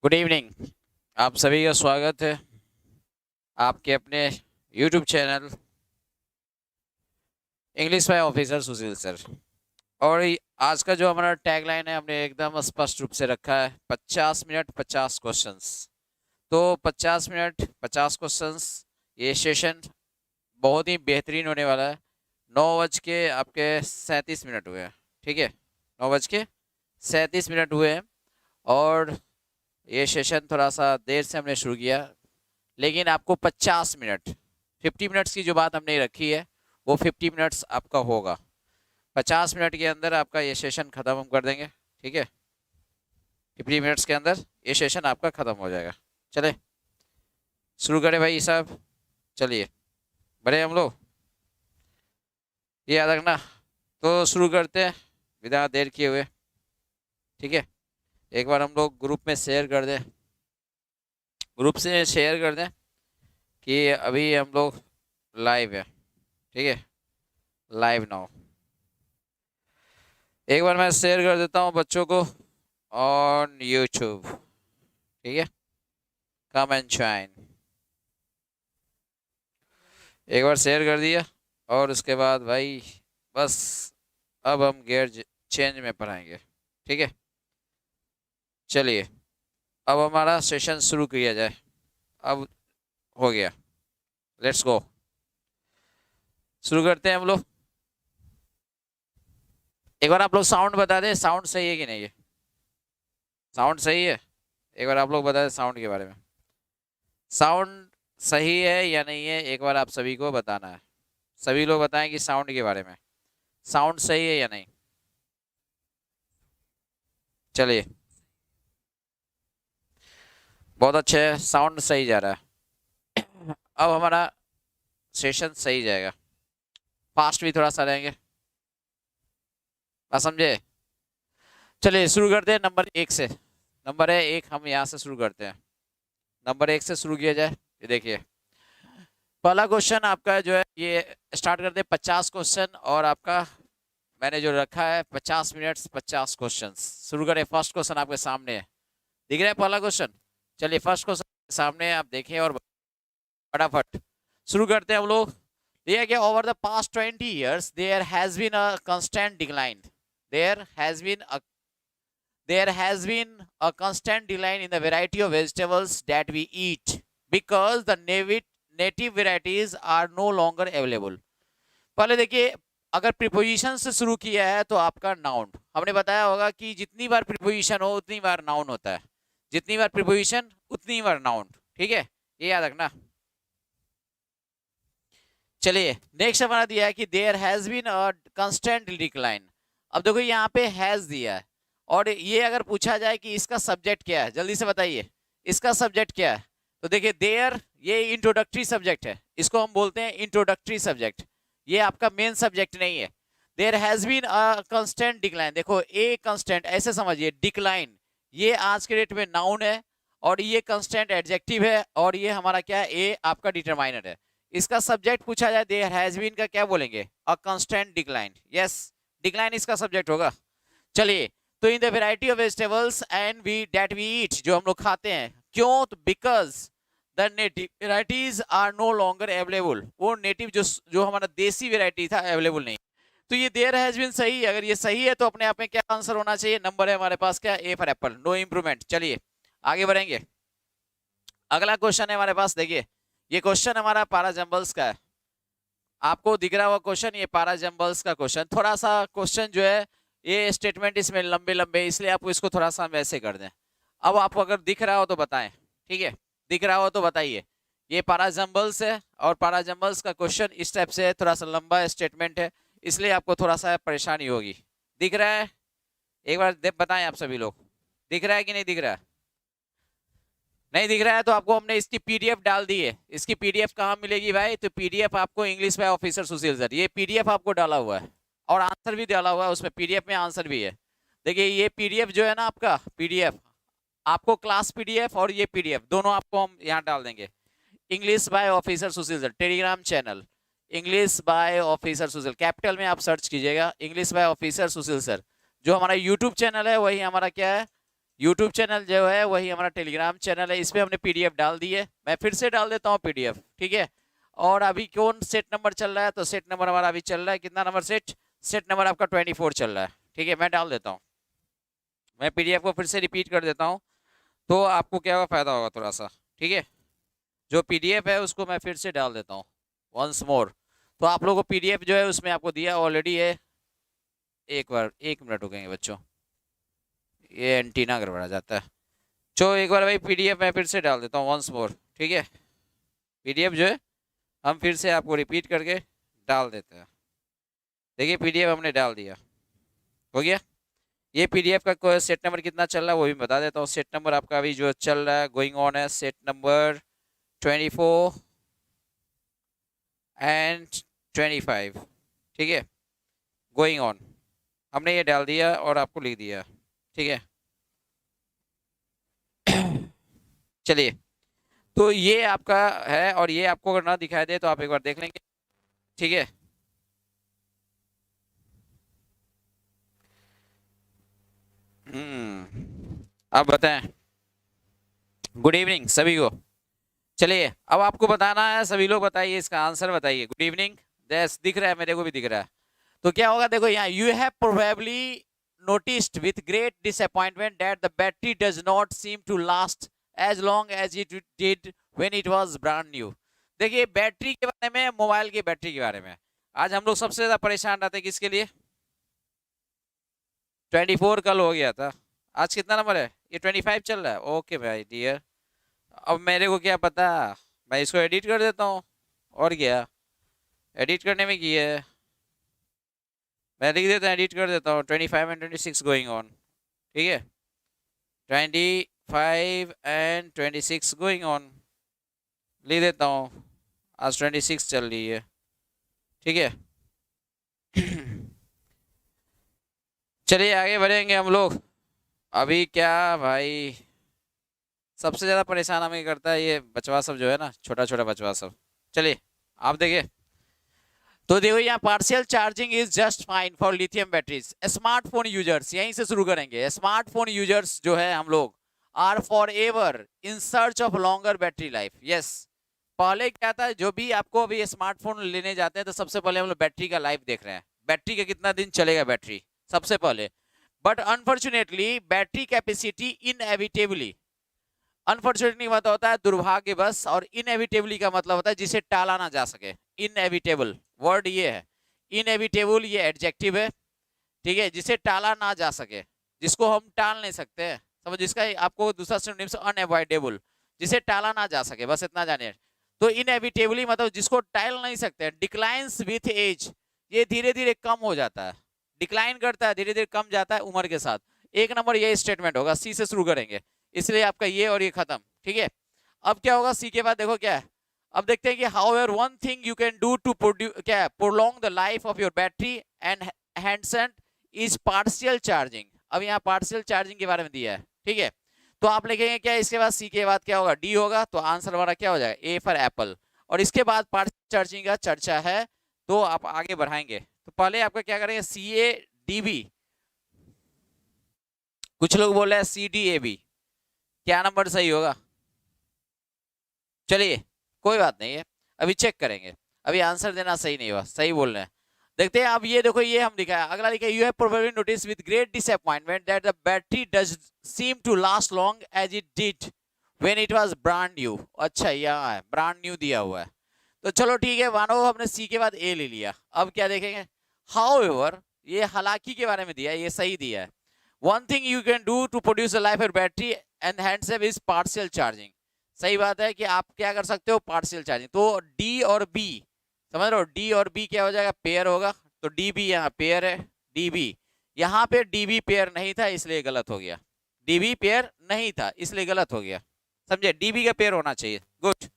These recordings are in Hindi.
Good evening. आप सभी का स्वागत है आपके अपने YouTube channel English by officer Sushil sir. और आज का जो हमारा टैगलाइन है हमने एकदम स्पष्ट रूप से रखा है 50 मिनट 50 क्वेश्चंस। तो 50 मिनट 50 क्वेश्चंस, ये सेशन बहुत ही बेहतरीन होने वाला है। 9 बज के आपके 37 मिनट हुए हैं। ठीक है, 9 बज के 37 मिनट हुए हैं। और ये सेशन थोड़ा सा देर से हमने शुरू किया, लेकिन आपको 50 मिनट 50 मिनट्स की जो बात हमने रखी है वो 50 मिनट्स आपका होगा। 50 मिनट के अंदर आपका ये सेशन खत्म हम कर देंगे। ठीक है, 50 मिनट्स के अंदर ये सेशन आपका खत्म हो जाएगा। चले शुरू करें भाई साहब। चलिए बड़े हम लोग, ये याद रखना। तो शुरू करते हैं बिना देर किए हुए। ठीक है, एक बार हम लोग ग्रुप में शेयर कर दें, ग्रुप से शेयर कर दें कि अभी हम लोग लाइव है। ठीक है, लाइव नाउ। एक बार मैं शेयर कर देता हूँ बच्चों को ऑन यूट्यूब। ठीक है, कम एंड ज्वाइन। एक बार शेयर कर दिया और उसके बाद भाई बस अब हम गियर चेंज में पढ़ाएंगे। ठीक है, चलिए अब हमारा सेशन शुरू किया जाए। अब हो गया, लेट्स गो, शुरू करते हैं हम लोग। एक बार आप लोग साउंड बता दें, साउंड सही है कि नहीं है? साउंड सही है? एक बार आप लोग बता दें साउंड के बारे में। साउंड सही है या नहीं है, एक बार आप सभी को बताना है। सभी लोग बताएं कि साउंड के बारे में साउंड सही है या नहीं। चलिए बहुत अच्छे है, साउंड सही जा रहा है। अब हमारा सेशन सही जाएगा, फास्ट भी थोड़ा सा रहेंगे, बात समझे? चलिए शुरू करते हैं नंबर 1 से। नंबर है 1, हम यहाँ से शुरू करते हैं। नंबर 1 से शुरू किया जाए। ये देखिए पहला क्वेश्चन आपका जो है, ये स्टार्ट करते हैं 50 क्वेश्चन। और आपका मैंने जो रखा है 50 मिनट्स 50 क्वेश्चन। शुरू करें, फर्स्ट क्वेश्चन आपके सामने है, दिख रहा है पहला क्वेश्चन। चलिए फर्स्ट क्वेश्चन सामने आप देखें और फटाफट शुरू करते हैं हम लोग। दिया गया over the past 20 years there has been a constant decline. there has been a there has been a constant decline in the variety of vegetables that we eat because the native varieties are no longer available. पहले देखिए, अगर प्रीपोजिशन से शुरू किया है तो आपका नाउन, हमने बताया होगा कि जितनी बार प्रीपोजिशन हो उतनी बार नाउन होता है, जितनी बार प्रीपोजिशन उतनी बार नाउन। ठीक है, ये याद रखना। चलिए नेक्स्ट हमारा दिया है कि there has been a constant decline. अब देखो यहाँ पे हैज दिया है, और ये अगर पूछा जाए कि इसका सब्जेक्ट क्या है, जल्दी से बताइए इसका सब्जेक्ट क्या है। तो देखिए देयर, ये इंट्रोडक्टरी सब्जेक्ट है, इसको हम बोलते हैं इंट्रोडक्टरी सब्जेक्ट, ये आपका मेन सब्जेक्ट नहीं है। There has been a constant decline, देखो ए कांस्टेंट ऐसे समझिए, डिक्लाइन ये आज के डेट में नाउन है, और ये कांस्टेंट एडजेक्टिव है, और ये हमारा क्या है, ए आपका डिटरमाइनर है। इसका सब्जेक्ट पूछा जाए देयर हैज बीन का क्या बोलेंगे, a constant decline. Yes, decline इसका सब्जेक्ट होगा। चलिए, तो in the variety of vegetables and we that we eat, जो हम लोग खाते हैं, क्यों? तो because the native varieties are no longer available, वो नेटिव जो जो हमारा देसी वेराइटी था अवेलेबल नहीं। तो ये देयर हैज बीन सही है, अगर ये सही है तो अपने आप में क्या आंसर होना चाहिए, नंबर है हमारे पास क्या, A for apple, no improvement. चलिए आगे बढ़ेंगे। अगला क्वेश्चन है हमारे पास, देखिए ये क्वेश्चन हमारा पाराजम्बल्स का है। आपको दिख रहा हुआ क्वेश्चन, ये पाराजम्बल्स का क्वेश्चन। थोड़ा सा क्वेश्चन जो है, ये स्टेटमेंट इसमें लंबे लंबे, इसलिए आप इसको थोड़ा सा वैसे कर दें। अब आपको अगर दिख रहा हो तो बताएं। ठीक है, दिख रहा हो तो बताइए। ये पाराजम्बल्स है, और पाराजम्बल्स का क्वेश्चन इस टाइप से है, थोड़ा सा लंबा स्टेटमेंट है, इसलिए आपको थोड़ा सा परेशानी होगी। दिख रहा है? एक बार बताएं आप सभी लोग, दिख रहा है कि नहीं दिख रहा है? नहीं दिख रहा है तो आपको हमने इसकी पीडीएफ डाल दी है। इसकी पीडीएफ कहाँ मिलेगी भाई? तो पीडीएफ आपको English by officer Sushil sir, ये पीडीएफ आपको डाला हुआ है, और आंसर भी डाला हुआ है उसमें, पीडीएफ में आंसर भी है। देखिए ये पीडीएफ जो है ना, आपका पीडीएफ, आपको क्लास पीडीएफ और ये पीडीएफ दोनों आपको हम यहाँ डाल देंगे। English by officer Sushil sir Telegram channel, English by officer Sushil, capital में आप सर्च कीजिएगा English by officer Sushil sir. जो हमारा यूट्यूब चैनल है वही हमारा क्या है, यूट्यूब चैनल जो है वही हमारा टेलीग्राम चैनल है, इसमें हमने पीडीएफ डाल दी है। मैं फिर से डाल देता हूँ पीडीएफ, ठीक है। और अभी कौन सेट नंबर चल रहा है, तो सेट नंबर हमारा अभी चल रहा है, कितना नंबर सेट, सेट नंबर आपका 24 चल रहा है, ठीक है। मैं डाल देता हूँ, मैं पीडीएफ को फिर से रिपीट कर देता हूँ, तो आपको क्या होगा, फायदा होगा थोड़ा सा, ठीक है। जो पीडीएफ है उसको मैं फिर से डाल देता हूँ वंस मोर। तो आप लोगों को पीडीएफ जो है उसमें आपको दिया ऑलरेडी है। एक बार 1 मिनट रुकेंगे बच्चों, ये एंटीना गड़बड़ा जाता है। चलो एक बार भाई पीडीएफ मैं फिर से डाल देता हूँ वंस मोर, ठीक है। पीडीएफ जो है हम फिर से आपको रिपीट करके डाल देते हैं। देखिए पीडीएफ हमने डाल दिया, हो गया। ये पीडीएफ का सेट नंबर कितना चल रहा है वो भी बता देता हूँ। सेट नंबर आपका अभी जो चल रहा है गोइंग ऑन है सेट नंबर 24 एंड 25, ठीक है, गोइंग ऑन। हमने ये डाल दिया और आपको लिख दिया, ठीक है। चलिए, तो ये आपका है, और ये आपको अगर ना दिखाई दे तो आप एक बार देख लेंगे, ठीक है। अब बताएं, गुड इवनिंग सभी को। चलिए अब आपको बताना है, सभी लोग बताइए, इसका आंसर बताइए। गुड इवनिंग, दिख रहा है, मेरे को भी दिख रहा है। तो क्या होगा, देखो यहाँ, you have probably noticed with great disappointment that the battery does not seem to last as long as it did when it was brand new। देखिए बैटरी के बारे में, मोबाइल की बैटरी के बारे में आज हम लोग सबसे ज्यादा परेशान रहते हैं, किसके लिए, 24 कल हो गया था, आज कितना नंबर है, ये 25 चल रहा है। ओके भाई डियर, अब मेरे को क्या पता, मैं इसको एडिट कर देता हूँ, और क्या एडिट करने में की है, मैं लिख देता हूँ, एडिट कर देता हूँ 25 एंड 26 गोइंग ऑन, ठीक है, 25 एंड 26 गोइंग ऑन लिख देता हूँ, आज 26 चल रही है, ठीक है। चलिए आगे बढ़ेंगे हम लोग। अभी क्या भाई, सबसे ज़्यादा परेशान हमें करता है ये बचवा सब जो है ना, छोटा छोटा बचवा सब। चलिए आप देखिए, तो देखो यहाँ partial charging is just fine for lithium batteries. Smartphone users, यहीं से शुरू करेंगे। स्मार्टफोन यूजर्स जो है हम लोग are forever in search of longer battery life. Yes, पहले क्या था, जो भी आपको अभी स्मार्टफोन लेने जाते हैं तो सबसे पहले हम लोग बैटरी का लाइफ देख रहे हैं, बैटरी का कितना दिन चलेगा बैटरी, सबसे पहले। But unfortunately battery capacity inevitably, unfortunately मतलब होता है दुर्भाग्यवश, और इनएविटेबली का मतलब होता है जिसे टाला ना जा सके। इनएविटेबल वर्ड ये है, इनएविटेबल ये एडजेक्टिव है, ठीक है, जिसे टाला ना जा सके, जिसको हम टाल नहीं सकते, समझ, जिसका आपको दूसरा सिनोनिम से अनअवॉइडेबल, जिसे टाला ना जा सके, बस इतना जानिए। तो इनएविटेबली मतलब जिसको टाल नहीं सकते। डिक्लाइंस विथ एज, ये धीरे धीरे कम हो जाता है, डिक्लाइन करता है, धीरे धीरे कम जाता है उम्र के साथ। एक नंबर ये स्टेटमेंट होगा, सी से शुरू करेंगे, इसलिए आपका ये और ये खत्म, ठीक है। अब क्या होगा, सी के बाद देखो क्या है, अब देखते हैं कि however one thing you can do to क्या prolong the life of your battery and handset is partial charging. अब यहाँ पार्शियल चार्जिंग के बारे में दिया है, ठीक है। तो आप लिखेंगे क्या, इसके बाद सी के बाद क्या होगा, डी होगा, तो आंसर हमारा क्या हो जाएगा, ए फॉर एप्पल। और इसके बाद पार्शियल चार्जिंग का चर्चा है, तो आप आगे बढ़ाएंगे। तो पहले आपका क्या करेंगे, सी ए डी बी, कुछ लोग बोल रहे हैं सी डी ए बी, क्या नंबर सही होगा, चलिए कोई बात नहीं है, अभी चेक करेंगे, अभी आंसर देना सही नहीं हुआ, सही बोल रहे हैं। देखते हैं अब ये देखो, ये हम लिखा है, अगला लिखा है, you have probably notice with great disappointment that the battery does seem to last long as it did when it was brand new. अच्छा यहाँ है, ब्रांड न्यू दिया हुआ है, तो चलो ठीक है, मानो हमने सी के बाद ए ले लिया। अब क्या देखेंगे, हाउएवर, ये हालांकि के बारे में दिया है, ये सही दिया है। One thing you can do to produce a life battery and handset is partial charging. सही बात है कि आप क्या कर सकते हो, पार्शियल चार्जिंग। तो डी और बी, समझ रहे हो, डी और बी क्या हो जाएगा, पेयर होगा, तो डी बी यहाँ पेयर है, डी बी यहाँ पे डी बी पेयर नहीं था इसलिए गलत हो गया, डी बी पेयर नहीं था इसलिए गलत हो गया, समझे, डी बी का पेयर होना चाहिए। गुड,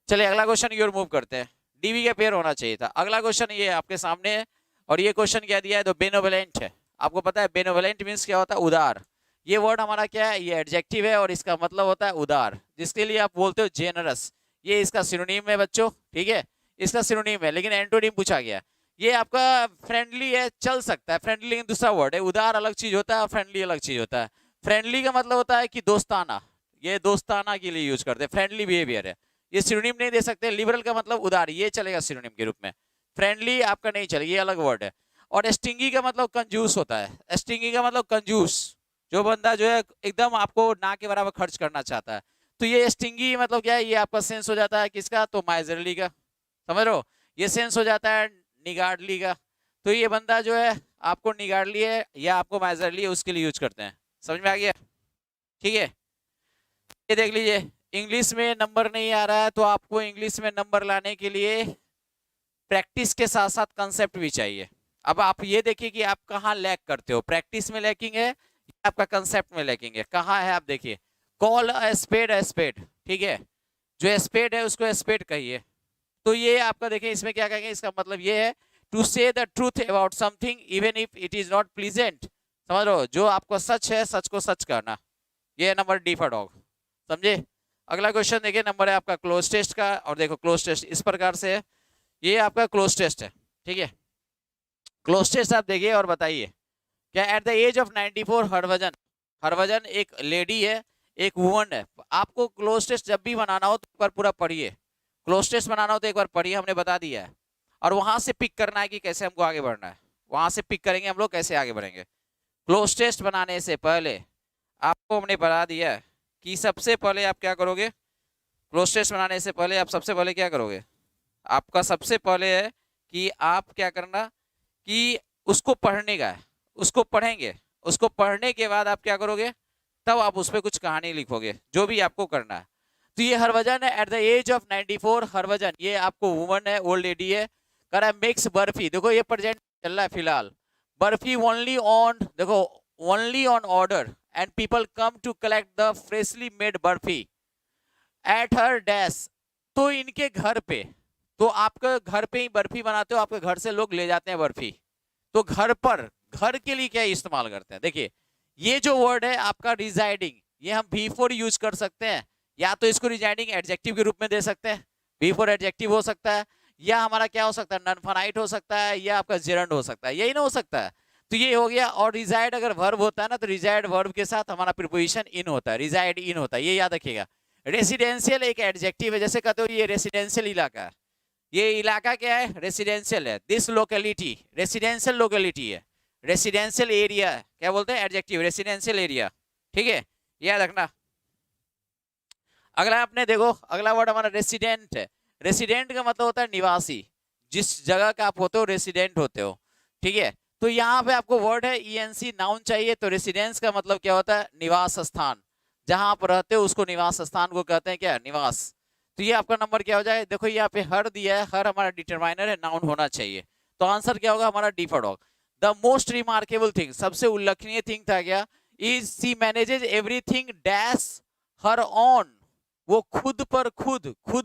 चलिए अगला क्वेश्चन की ओर मूव करते हैं। डीबी का पेयर होना चाहिए था। अगला क्वेश्चन ये आपके सामने है, और ये क्वेश्चन क्या दिया है, तो बेनोवलेंट है। आपको पता है बेनोवलेंट मीन्स क्या होता है, उदार। ये वर्ड हमारा क्या है, ये एडजेक्टिव है, और इसका मतलब होता है उदार, जिसके लिए आप बोलते हो जेनरस, ये इसका सिनोनिम है बच्चों, ठीक है, इसका सिनोनिम है, लेकिन एंटोनिम पूछा गया। ये आपका फ्रेंडली है, चल सकता है फ्रेंडली, लेकिन दूसरा वर्ड है। उदार अलग चीज होता है और फ्रेंडली अलग चीज होता है। फ्रेंडली का मतलब होता है कि दोस्ताना, ये दोस्ताना के लिए यूज करते हैं, फ्रेंडली बिहेवियर है। ये सिनोनिम नहीं दे सकते। लिबरल का मतलब उदार, ये चलेगा सिनोनिम के रूप में। फ्रेंडली आपका नहीं चलेगा, ये अलग वर्ड है। और स्टिंगी का मतलब कंजूस होता है। स्टिंगी का मतलब कंजूस, जो बंदा जो है एकदम आपको ना के बराबर खर्च करना चाहता है। तो ये स्टिंगी मतलब क्या है, ये आपका सेंस हो जाता है किसका, तो माइजरली का, समझ रहे हो। ये सेंस हो जाता है निगार्डली का। तो ये बंदा जो है आपको निगार्डली है या आपको माइजरली है, उसके लिए यूज करते हैं। समझ में आ गया, ठीक है। ये देख लीजिए, इंग्लिश में नंबर नहीं आ रहा है तो आपको इंग्लिश में नंबर लाने के लिए प्रैक्टिस के साथ साथ कंसेप्ट भी चाहिए। अब आप ये देखिए कि आप कहाँ लैक करते हो, प्रैक्टिस में लैकिंग है या आपका कंसेप्ट में लैकिंग है, कहाँ है आप देखिए। कॉल अ स्पेड, ठीक है, जो स्पेड है उसको स्पेड कहिए। तो ये आपका देखिए इसमें क्या कहेंगे, इसका मतलब ये है टू से the truth about something even if it is not pleasant. समझ लो, जो आपको सच है सच को सच करना। ये है नंबर डी फॉर डॉग, समझे। अगला क्वेश्चन देखिए, नंबर है आपका क्लोज टेस्ट का। और देखो क्लोज टेस्ट इस प्रकार से है, ये आपका क्लोज टेस्ट है, ठीक है। क्लोज टेस्ट आप देखिए और बताइए, क्या at the age of 94 Harbhajan, Harbhajan एक लेडी है, एक वुमन है। आपको क्लोज टेस्ट जब भी बनाना हो तो एक बार पूरा पढ़िए, क्लोज टेस्ट बनाना हो तो एक बार पढ़िए, हमने बता दिया है। और वहां से पिक करना है कि कैसे हमको आगे बढ़ना है, वहां से पिक करेंगे हम लोग कैसे आगे बढ़ेंगे। क्लोज टेस्ट बनाने से पहले आपको हमने बता दिया है कि सबसे पहले आप क्या करोगे। क्लोज टेस्ट बनाने से पहले आप सबसे पहले क्या करोगे, आपका सबसे पहले है कि आप क्या करना कि उसको पढ़ने का है, उसको पढ़ेंगे, उसको पढ़ने के बाद आप क्या करोगे, तब आप उस पर कुछ कहानी लिखोगे, जो भी आपको करना है। तो ये हरभजन है at the age of 94, Harbhajan ये आपको वुमन है, ओल्ड लेडी है। कर रहा है मिक्स बर्फी, देखो ये प्रेजेंट चल रहा है फिलहाल। बर्फी ओनली ऑन, देखो only on order and people come to collect the freshly made barfi at her dash. तो इनके घर पे, तो आपके घर पे ही बर्फी बनाते हो, आपके घर से लोग ले जाते हैं बर्फी। तो घर पर, घर के लिए क्या इस्तेमाल करते हैं, देखिए ये जो वर्ड है आपका रिजाइडिंग, ये हम भी फोर यूज कर सकते हैं, या तो इसको रिजाइडिंग एडजेक्टिव के रूप में दे सकते हैं, भी फोर एडजेक्टिव हो सकता है, या हमारा क्या हो सकता है नॉन फाइनाइट हो सकता है, या आपका जेरंड हो सकता है, यही ना हो सकता है। तो ये हो गया। और रिजाइड अगर वर्ब होता है ना, तो रिजाइड वर्ब के साथ हमारा प्रीपोजिशन इन होता है, रिजाइड इन होता है, ये याद रखिएगा। रेसिडेंशियल एक एडजेक्टिव है, जैसे कहते हो ये रेसिडेंशियल इलाका है, ये इलाका क्या है, रेसिडेंशियल है। दिस लोकेलिटी रेसिडेंशियल लोकेलिटी है, रेसिडेंशियल एरिया क्या बोलते हैं, एडजेक्टिव रेसिडेंशियल एरिया, ठीक है, याद रखना। अगला आपने देखो, अगला वर्ड हमारा रेसिडेंट है। रेसिडेंट का मतलब होता है निवासी, जिस जगह का आप होते हो रेसिडेंट होते हो, ठीक है। तो यहाँ पे आपको वर्ड है ईएनसी नाउन चाहिए। तो रेसिडेंस का मतलब क्या होता है, निवास स्थान, जहां आप रहते हो उसको निवास स्थान को कहते हैं क्या, निवास। तो ये आपका नंबर क्या हो जाए, देखो यहाँ पे हर दिया है, हर हमारा डिटरमाइनर है, नाउन होना चाहिए। तो आंसर क्या होगा हमारा D for dog. The most remarkable thing, सबसे उल्लेखनीय थिंग था क्या, is she manages everything dash her on, वो खुद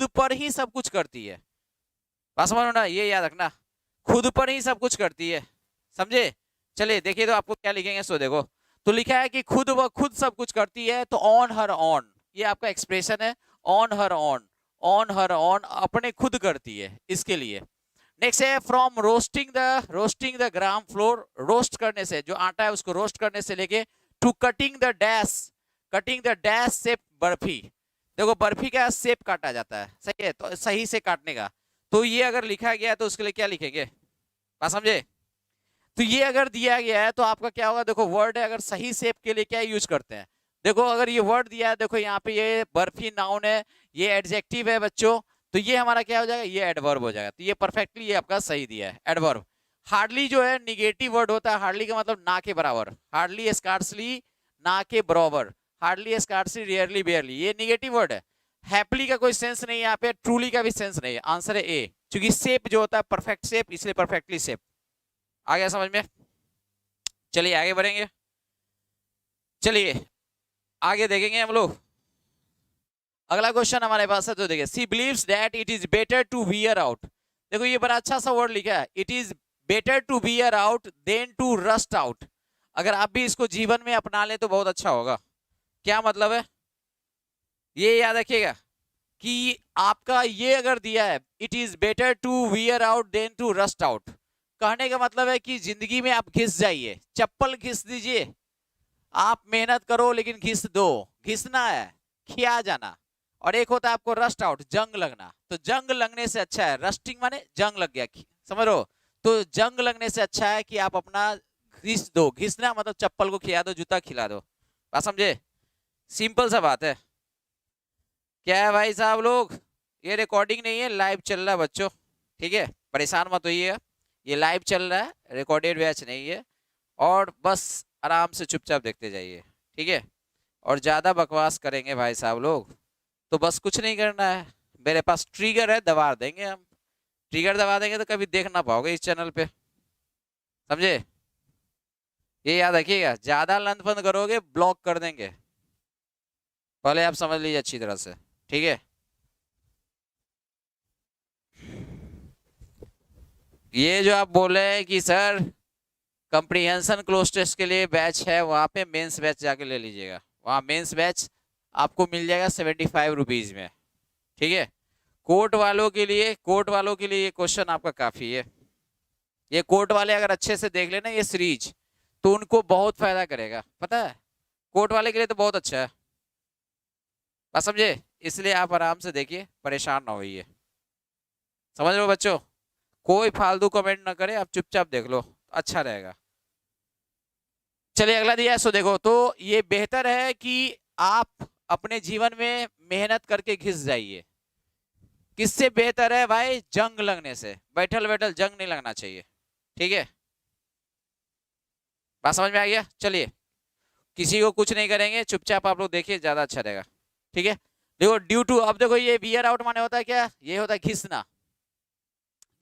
पर ही सब कुछ करती है। बात समझ ना, ये याद रखना, खुद पर ही सब कुछ करती है, समझे। चलिए देखिए, तो आपको क्या लिखेंगे, सो देखो, तो लिखा है कि खुद व खुद सब कुछ करती है, तो ऑन हर ऑन, ये आपका एक्सप्रेशन है, on her on, on her on अपने खुद करती है, इसके लिए। नेक्स्ट है from roasting the gram floor, roast करने से, जो आटा है उसको रोस्ट करने से लेके to cutting the dash shape barfi. देखो बर्फी का शेप काटा जाता है, सही है, तो सही से काटने का। तो ये अगर लिखा गया है तो उसके लिए क्या लिखेंगे, बात समझे। तो ये अगर दिया गया है तो आपका क्या होगा, देखो वर्ड है, अगर सही शेप के लिए क्या यूज करते हैं, देखो अगर ये वर्ड दिया है, देखो यहाँ पे ये बर्फी नाउन है, ये एडजेक्टिव है बच्चों, तो ये हमारा क्या हो जाएगा, ये एडवर्ब हो जाएगा। तो ये परफेक्टली ये आपका सही दिया है, एडवर्ब। हार्डली जो है निगेटिव वर्ड होता है, हार्डली का मतलब ना के बराबर, हार्डली स्कार्सली ना के बराबर, हार्डली स्कार्सली रेयरली बेयरली, ये निगेटिव वर्ड है। हैप्पीली का कोई सेंस नहीं है यहाँ पे, ट्रूली का भी सेंस नहीं है, आंसर है ए, क्योंकि शेप जो होता है परफेक्ट शेप, इसलिए परफेक्टली शेप। आ गया समझ में, चलिए आगे बढ़ेंगे, चलिए आगे देखेंगे हम लोग। अगला क्वेश्चन हमारे पास है, तो देखिए she believes that it is better to wear out. देखो ये बड़ा अच्छा सा वर्ड लिखा है, it is better to wear out than to rust out. अगर आप भी इसको जीवन में अपना ले तो बहुत अच्छा होगा। क्या मतलब है, ये याद रखिएगा कि आपका ये अगर दिया है it is better to wear out than to rust out, कहने का मतलब है कि जिंदगी में आप घिस जाइए, चप्पल घिस दीजिए, आप मेहनत करो लेकिन घिस दो, घिसना है, खिया जाना। और एक होता है आपको रस्ट आउट, जंग लगना। तो जंग लगने से अच्छा है, रस्टिंग माने जंग लग गया, समझ लो। तो जंग लगने से अच्छा है कि आप अपना घिस दो। घिसना मतलब चप्पल को खिला दो, जूता खिला दो। बात समझे? सिंपल सा बात है। क्या है भाई साहब लोग, ये रिकॉर्डिंग नहीं है, लाइव चल रहा है बच्चों, ठीक है? परेशान मत होइएगा, ये लाइव चल रहा है, रिकॉर्डेड बैच नहीं है। और बस आराम से चुपचाप देखते जाइए, ठीक है? और ज्यादा बकवास करेंगे भाई साहब लोग तो बस कुछ नहीं करना है, मेरे पास ट्रिगर है, दबा देंगे हम। ट्रिगर दबा देंगे तो कभी देख ना पाओगे इस चैनल पे, समझे? ये याद रखिएगा, ज्यादा लंदफंद करोगे ब्लॉक कर देंगे, पहले आप समझ लीजिए अच्छी तरह से, ठीक है? ये जो आप बोल रहे हैं कि सर कंप्रीहेंशन क्लोज टेस्ट के लिए बैच है, वहां पे मेंस बैच जाके ले लीजिएगा। वहां मेंस बैच आपको मिल जाएगा 75 रुपीज में, ठीक है? कोर्ट वालों के लिए, कोर्ट वालों के लिए ये क्वेश्चन आपका काफी है। ये कोर्ट वाले अगर अच्छे से देख लेना ये सीरीज, तो उनको बहुत फायदा करेगा, पता है? कोर्ट वाले के लिए तो बहुत अच्छा है, बस समझे? इसलिए आप आराम से देखिए, परेशान ना होइए, समझ लो बच्चों। कोई फालतू कमेंट ना करे, आप चुपचाप देख लो, अच्छा रहेगा। चलिए अगला दिया है, सो देखो, तो ये बेहतर है कि आप अपने जीवन में मेहनत करके घिस जाइए। किससे बेहतर है भाई? जंग लगने से। बैठल बैठल जंग नहीं लगना चाहिए, ठीक है? बात समझ में आ गया? चलिए, किसी को कुछ नहीं करेंगे, चुपचाप आप लोग देखिए, ज्यादा अच्छा रहेगा, ठीक है? देखो ड्यू टू, अब देखो ये वियर आउट माने होता है क्या? ये होता है घिसना,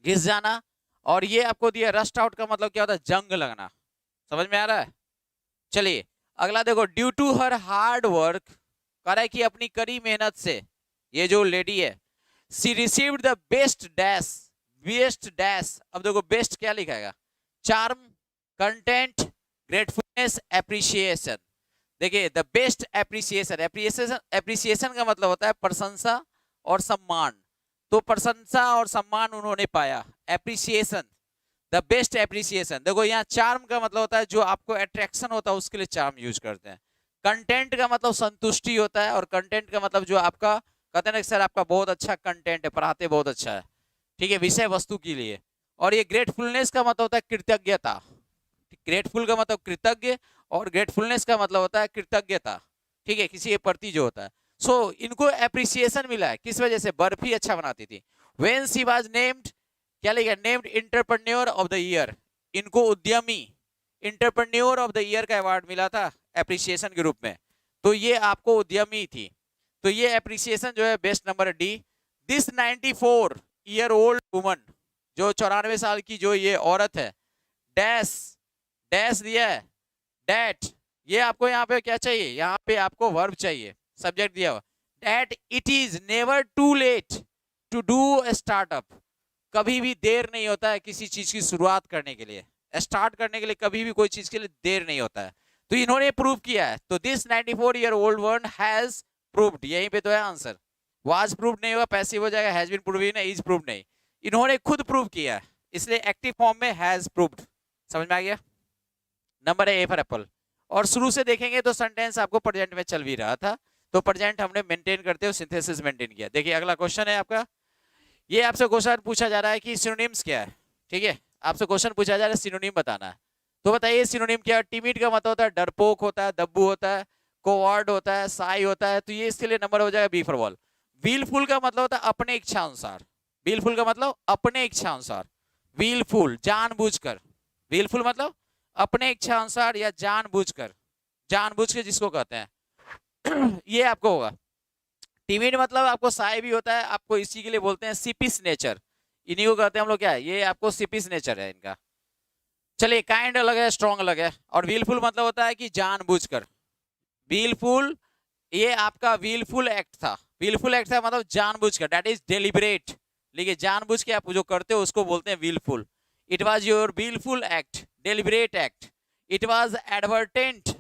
घिस जाना। और ये आपको दिया रस्ट आउट का मतलब क्या होता है? जंग लगना। समझ में आ रहा है? चलिए अगला देखो, due to her hard work, कह रहा है कि अपनी कड़ी मेहनत से ये जो लेडी है, she received the best dash, best dash. अब देखो बेस्ट क्या लिखाएगा? Charm, content, gratefulness, appreciation. देखिए the best appreciation, appreciation, appreciation का मतलब होता है प्रशंसा और सम्मान। तो प्रशंसा और सम्मान उन्होंने पाया, एप्रिसिएशन, द बेस्ट एप्रिसिएशन। देखो यहाँ चार्म का मतलब होता है जो आपको अट्रैक्शन होता है उसके लिए चार्म यूज करते हैं। कंटेंट का मतलब संतुष्टि होता है, और कंटेंट का मतलब जो आपका कहते हैं ना सर आपका बहुत अच्छा कंटेंट है, पढ़ाते बहुत अच्छा है, ठीक है, विषय वस्तु के लिए। और ये ग्रेटफुलनेस का मतलब होता है कृतज्ञता। ग्रेटफुल का मतलब कृतज्ञ, और ग्रेटफुलनेस का मतलब होता है कृतज्ञता, ठीक है, किसी के प्रति जो होता है। सो इनको एप्रिसिएशन मिला है, किस वजह से? बर्फी अच्छा बनाती थी। व्हेन शी वाज नेम्ड, क्या लिखा? Named entrepreneur of the year. इनको उद्यमी, इंटरप्रेन्योर ऑफ द ईयर का अवार्ड मिला था एप्रिसिएशन के रूप में। तो ये आपको उद्यमी थी, तो ये एप्रिसिएशन जो है best number D. This 94 year old woman, जो 94 साल की जो ये औरत है, डैश, डैश दिया है, डैट। ये आपको यहाँ पे क्या चाहिए? यहाँ पे आपको वर्ब चाहिए, सब्जेक्ट दिया हुआ, that it is never too late to do a startup. कभी भी देर नहीं होता है किसी चीज की शुरुआत करने के लिए, स्टार्ट करने के लिए कभी भी कोई चीज के लिए देर नहीं होता है। तो इन्होंने प्रूव किया है। तो this 94 year old one has proved, यहीं पे तो है आंसर। वाज प्रूव्ड नहीं होगा, पैसिव हो जाएगा, हैज बीन प्रूव ही नहीं, इज प्रूव्ड नहीं, इन्होंने खुद प्रूव किया है, इसलिए एक्टिव फॉर्म में हैज प्रूव्ड। समझ में आ गया? नंबर है ए फॉर एप्पल। और शुरू से देखेंगे तो सेंटेंस आपको प्रेजेंट में चल भी रहा था, तो प्रेजेंट हमने मेंटेन करते हुए सिंथेसिस मेंटेन किया। देखिए अगला क्वेश्चन है आपका, ये आपसे क्वेश्चन पूछा जा रहा है कि सिनोनिम्स क्या है, ठीक है? आपसे क्वेश्चन पूछा जा रहा है, सिनोनिम बताना है। तो बताइए सिनोनिम क्या है? टिमिड का मतलब होता है डरपोक होता है, दब्बू होता है, कोवार्ड होता है, साई होता है, तो ये इसके लिए नंबर हो जाएगा बी फॉर बॉल। व्हीलफुल का मतलब होता है अपने इच्छा अनुसार, व्हीलफुल का मतलब अपने इच्छा अनुसार, व्हीलफुल जानबूझकर, व्हीलफुल मतलब अपने इच्छा अनुसार या जानबूझकर, जानबूझ के जिसको कहते हैं ये आपको होगा। टिमिड मतलब आपको साई भी होता है, आपको इसी के लिए बोलते हैं सिपिस नेचर, इन्हीं को कहते हैं हम लोग क्या है, ये आपको सिपिस नेचर है इनका। चलिए काइंड अलग है, स्ट्रॉन्ग अलग है। और व्हीलफुल मतलब होता है कि जानबूझकर, व्हीलफुल, ये आपका व्हीलफुल एक्ट था, व्हीलफुल एक्ट था मतलब जानबूझकर, दैट इज डेलिबरेट। देखिए जानबूझ के आप जो करते हो उसको बोलते हैं willful. It was your willful act, deliberate act. It was advertent,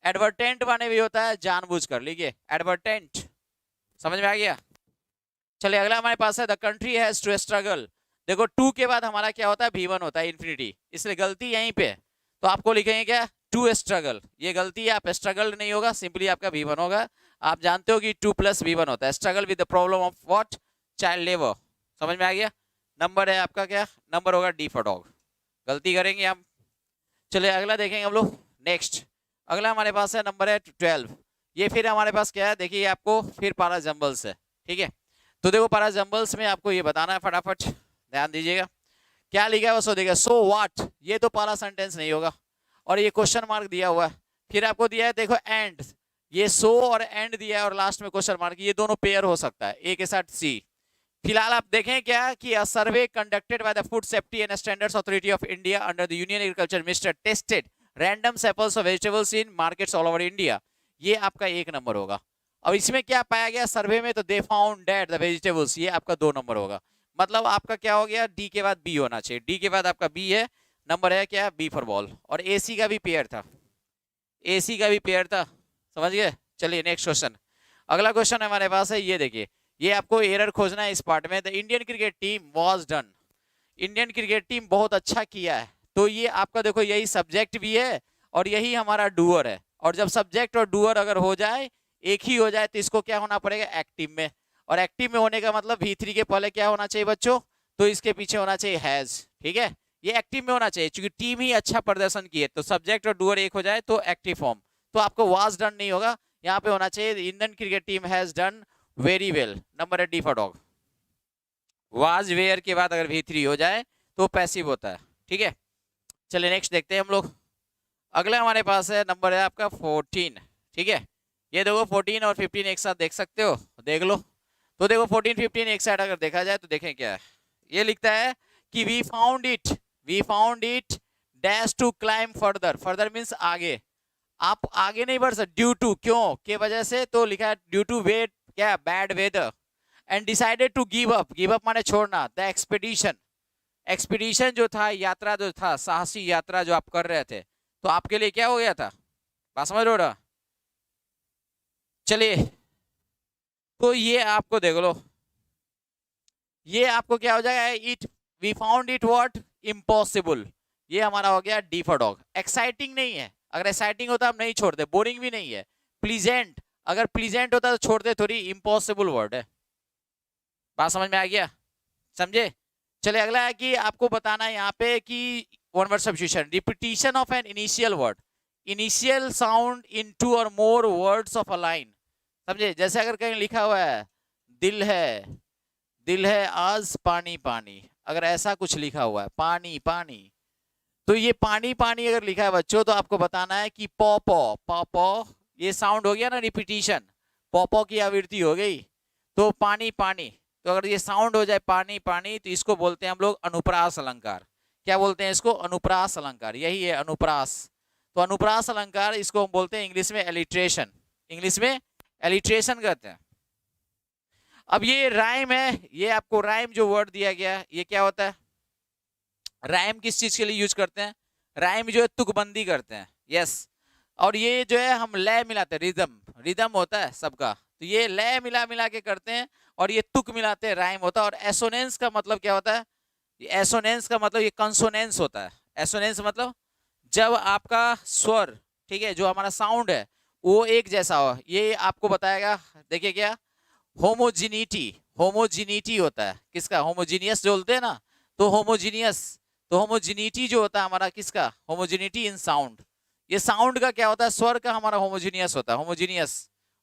advertent माने भी होता है जानबूझकर, लिखिए एडवर्टेंट। समझ में आ गया? चलिए अगला हमारे पास है the country has to struggle. देखो टू के बाद हमारा क्या होता है? V1 होता है, इंफिनिटी, इसलिए गलती यहीं पे। तो आपको लिखेंगे क्या? टू स्ट्रगल, ये गलती है, आप स्ट्रगल नहीं होगा, सिंपली आपका V1 होगा। आप जानते हो कि 2+V1 होता है, struggle with the problem of what, child labour. समझ में आ गया? नंबर है आपका क्या, नंबर होगा D फॉर डॉग, गलती करेंगे हम। चलिए अगला देखेंगे हम लोग। नेक्स्ट अगला हमारे पास है नंबर है 12। ये फिर हमारे पास क्या है, देखिए आपको फिर पारा जंबल्स है, ठीक है। तो देखो पारा जंबल्स में आपको ये बताना है, फटाफट ध्यान दीजिएगा क्या लिखा है वो सो देखिए। सो व्हाट, ये तो पारा सेंटेंस नहीं होगा, और ये क्वेश्चन मार्क दिया हुआ है। फिर आपको दिया है देखो एंड, ये सो और एंड दिया है और लास्ट में क्वेश्चन मार्क, ये दोनों पेयर हो सकता है, ए के साथ सी। फिलहाल आप देखें क्या कि a survey conducted by the food safety and standards authority of India under the union agriculture minister tested random samples of vegetables in markets all over India, ये आपका 1 नंबर होगा। और इसमें क्या पाया गया सर्वे में, तो they found that the vegetables, ये आपका 2 नंबर होगा। मतलब आपका क्या हो गया, डी के बाद बी होना चाहिए, डी के बाद आपका बी है, नंबर है क्या, बी फॉर बॉल। और एसी का भी पेयर था, एसी का भी पेयर था, समझ गए। चलिए नेक्स्ट क्वेश्चन, अगला क्वेश्चन हमारे पास है, ये देखिए, ये आपको एरर खोजना है इस पार्ट में। The Indian cricket team was done, Indian cricket team बहुत अच्छा किया है, तो ये आपका देखो यही सब्जेक्ट भी है और यही हमारा डूअर है। और जब सब्जेक्ट और डूअर अगर हो जाए, एक ही हो जाए, तो इसको क्या होना पड़ेगा, एक्टिव में। और एक्टिव में होने का मतलब V3 के पहले क्या होना चाहिए बच्चों, तो इसके पीछे होना चाहिए हैज, ठीक है। ये एक्टिव में होना चाहिए, क्योंकि टीम ही अच्छा प्रदर्शन की है, तो सब्जेक्ट और डूअर एक हो जाए तो एक्टिव फॉर्म। तो आपको वाज डन नहीं होगा, यहाँ पे होना चाहिए Indian cricket team has done very well, number है D for dog. Was where के बाद अगर V3 हो जाए तो पैसिव होता है, ठीक है। चलिए नेक्स्ट देखते हैं हम लोग। अगला हमारे पास है नंबर है आपका 14, ठीक है। ये देखो 14 और 15 एक साथ देख सकते हो, देख लो। तो देखो 14 15 एक साथ अगर देखा जाए तो देखें क्या है, ये लिखता है कि we found it dash to climb further, further means आगे, आप आगे नहीं बढ़ सकते, ड्यू टू, क्यों के वजह से, तो लिखा है ड्यू टू वेट क्या, bad weather, and decided to give up माने छोड़ना, द एक्सपीडिशन, एक्सपीडिशन जो था, यात्रा जो था, साहसी यात्रा जो आप कर रहे थे, तो आपके लिए क्या हो गया था, बात समझ रहे हो। चलिए तो ये आपको देख लो, ये आपको क्या हो जाएगा, it we found it what, impossible, ये हमारा हो गया डी फॉर डॉग। एक्साइटिंग नहीं है, अगर एक्साइटिंग होता हम नहीं छोड़ते, बोरिंग भी नहीं है। प्लीजेंट, अगर प्लीजेंट होता तो छोड़ते थोड़ी, इम्पॉसिबल वर्ड है, बात समझ में आ गया, समझे। चलिए अगला है कि आपको बताना है यहाँ पे कि one word substitution, repetition of an initial word, initial sound in 2 और more words of a line, समझे। जैसे अगर कहीं लिखा हुआ है दिल है आज पानी पानी, अगर ऐसा कुछ लिखा हुआ है पानी पानी, तो ये पानी पानी अगर लिखा है बच्चों, तो आपको बताना है कि पॉ पॉ पॉ पॉ, ये साउंड हो गया ना रिपीटिशन, पॉ पॉ की आवृत्ति हो गई, तो पानी पानी, तो अगर ये साउंड हो जाए पानी पानी, तो इसको बोलते हैं हम लोग अनुप्रास अलंकार। क्या बोलते हैं इसको, अनुप्रास अलंकार, यही है अनुप्रास। तो अनुप्रास अलंकार इसको हम बोलते हैं इंग्लिश में एलिट्रेशन, इंग्लिश में एलिट्रेशन कहते हैं। अब ये राइम है, ये आपको राइम जो वर्ड दिया गया, ये क्या होता है, राइम किस चीज के लिए यूज करते हैं, राइम जो है तुकबंदी करते हैं, यस। और ये जो है हम लय मिलाते हैं, रिदम होता है सबका, तो ये लय मिला मिला के करते हैं, और ये तुक मिलाते हैं, राइम होता है। और एसोनेंस का मतलब क्या होता है, एसोनेंस का मतलब ये कंसोनेंस होता है। एसोनेंस मतलब जब आपका स्वर, ठीक है, जो हमारा साउंड है वो एक जैसा हो, ये आपको बताएगा। देखिए क्या, होमोजिनिटी होता है किसका, होमोजीनियस जो बोलते हैं ना, तो होमोजीनियस, तो होमोजिनिटी जो होता है हमारा किसका, होमोजिनिटी इन साउंड, ये साउंड का क्या होता है, स्वर का हमारा होमोजीनियस होता है,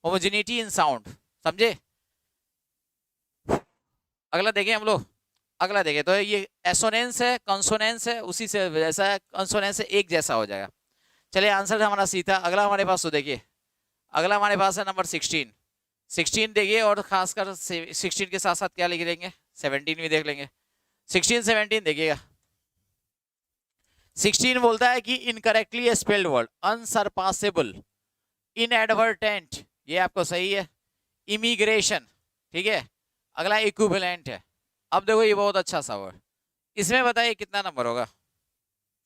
होमोजिनिटी इन साउंड, समझे। अगला देखें हम लोग, अगला देखें तो ये एसोनेंस है, कंसोनेंस है, उसी से जैसा है, कंसोनेंस से एक जैसा हो जाएगा। चलिए आंसर हमारा सीधा। अगला हमारे पास तो देखिए, अगला हमारे पास है नंबर 16 देखिए, और खासकर 16 के साथ साथ क्या लिख लेंगे, 17 भी देख लेंगे। 16 17 देखिएगा, 16 बोलता है कि इनकरेक्टली स्पेल्ड वर्ड, अनसरपासेबल, इनएडवर्टेंट, ये आपको सही है, इमिग्रेशन, ठीक है। अगला इक्विवेलेंट है। अब देखो ये बहुत अच्छा सा वर्ड, इसमें बताइए कितना नंबर होगा,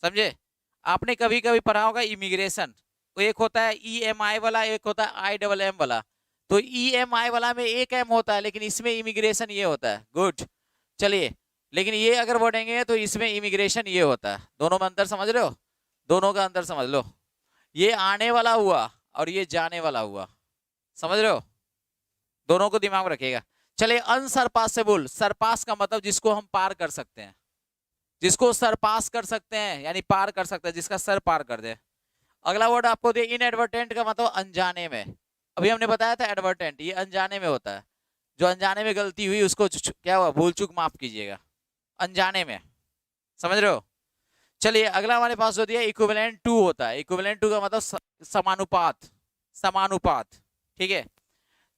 समझे। आपने कभी कभी पढ़ा होगा इमिग्रेशन, तो एक होता है EMI वाला, एक होता है IMM वाला, तो EMI वाला में एक M होता है, लेकिन इसमें इमिग्रेशन ये होता है, गुड। चलिए, लेकिन ये अगर बढ़ेंगे तो इसमें इमिग्रेशन ये होता है, दोनों में अंतर समझ रहे हो, दोनों का अंतर समझ लो। ये आने वाला हुआ और ये जाने वाला हुआ, समझ रहे हो, दोनों को दिमाग में रखिएगा। चलिए अनसरपासेबल, सरपास का मतलब जिसको हम पार कर सकते हैं, जिसको सरपास कर सकते हैं यानी पार कर सकते हैं, जिसका सर पार कर दे। अगला वर्ड आपको दिया इनएडवर्टेंट का मतलब अनजाने में। अभी हमने बताया था एडवर्टेंट ये अनजाने में होता है, जो अनजाने में गलती हुई उसको क्या हुआ, भूल चूक माफ कीजिएगा, अनजाने में, समझ रहे हो। चलिए अगला हमारे पास जो दिया इक्विवेलेंट टू होता है, इक्विवेलेंट टू का मतलब समानुपात, समानुपात, ठीक है।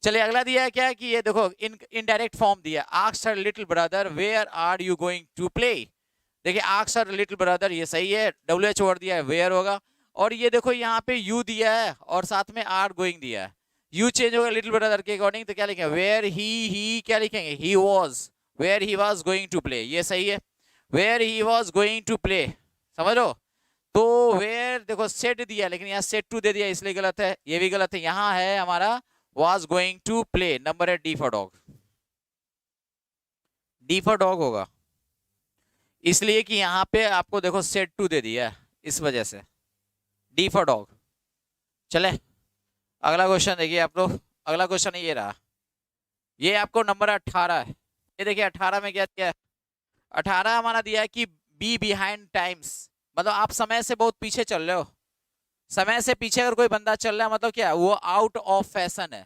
चलिए अगला दिया है क्या कि ये देखो इनडायरेक्ट फॉर्म दिया, asked her little brother where are you going to play. देखिए आस्क्ड हर लिटिल ब्रदर ये सही है, WH वर्ड दिया है वेयर होगा, और ये देखो यहाँ पे यू दिया है और साथ में आर गोइंग दिया है, यू चेंज होगा लिटिल ब्रदर के अकॉर्डिंग, तो क्या लिखेंगे वेयर ही क्या लिखेंगे he was, where he was going to play, ये सही है, where he was going to play, समझ लो। तो वेयर देखो सेट दिया लेकिन यहाँ सेट टू दे दिया इसलिए गलत है, ये भी गलत है, यहाँ है हमारा was going to play, number है D for dog, D for dog होगा, इसलिए कि यहाँ पे आपको देखो सेट टू दे दिया है इस वजह से, D for dog। चले अगला क्वेश्चन देखिए आप लोग, अगला क्वेश्चन ये रहा, ये आपको नंबर 18 है, ये देखिए 18 में क्या दिया है, 18 हमारा दिया है कि बी बिहाइंड टाइम्स, मतलब आप समय से बहुत पीछे चल रहे हो, समय से पीछे अगर कोई बंदा चल रहा है मतलब क्या वो आउट ऑफ फैशन है,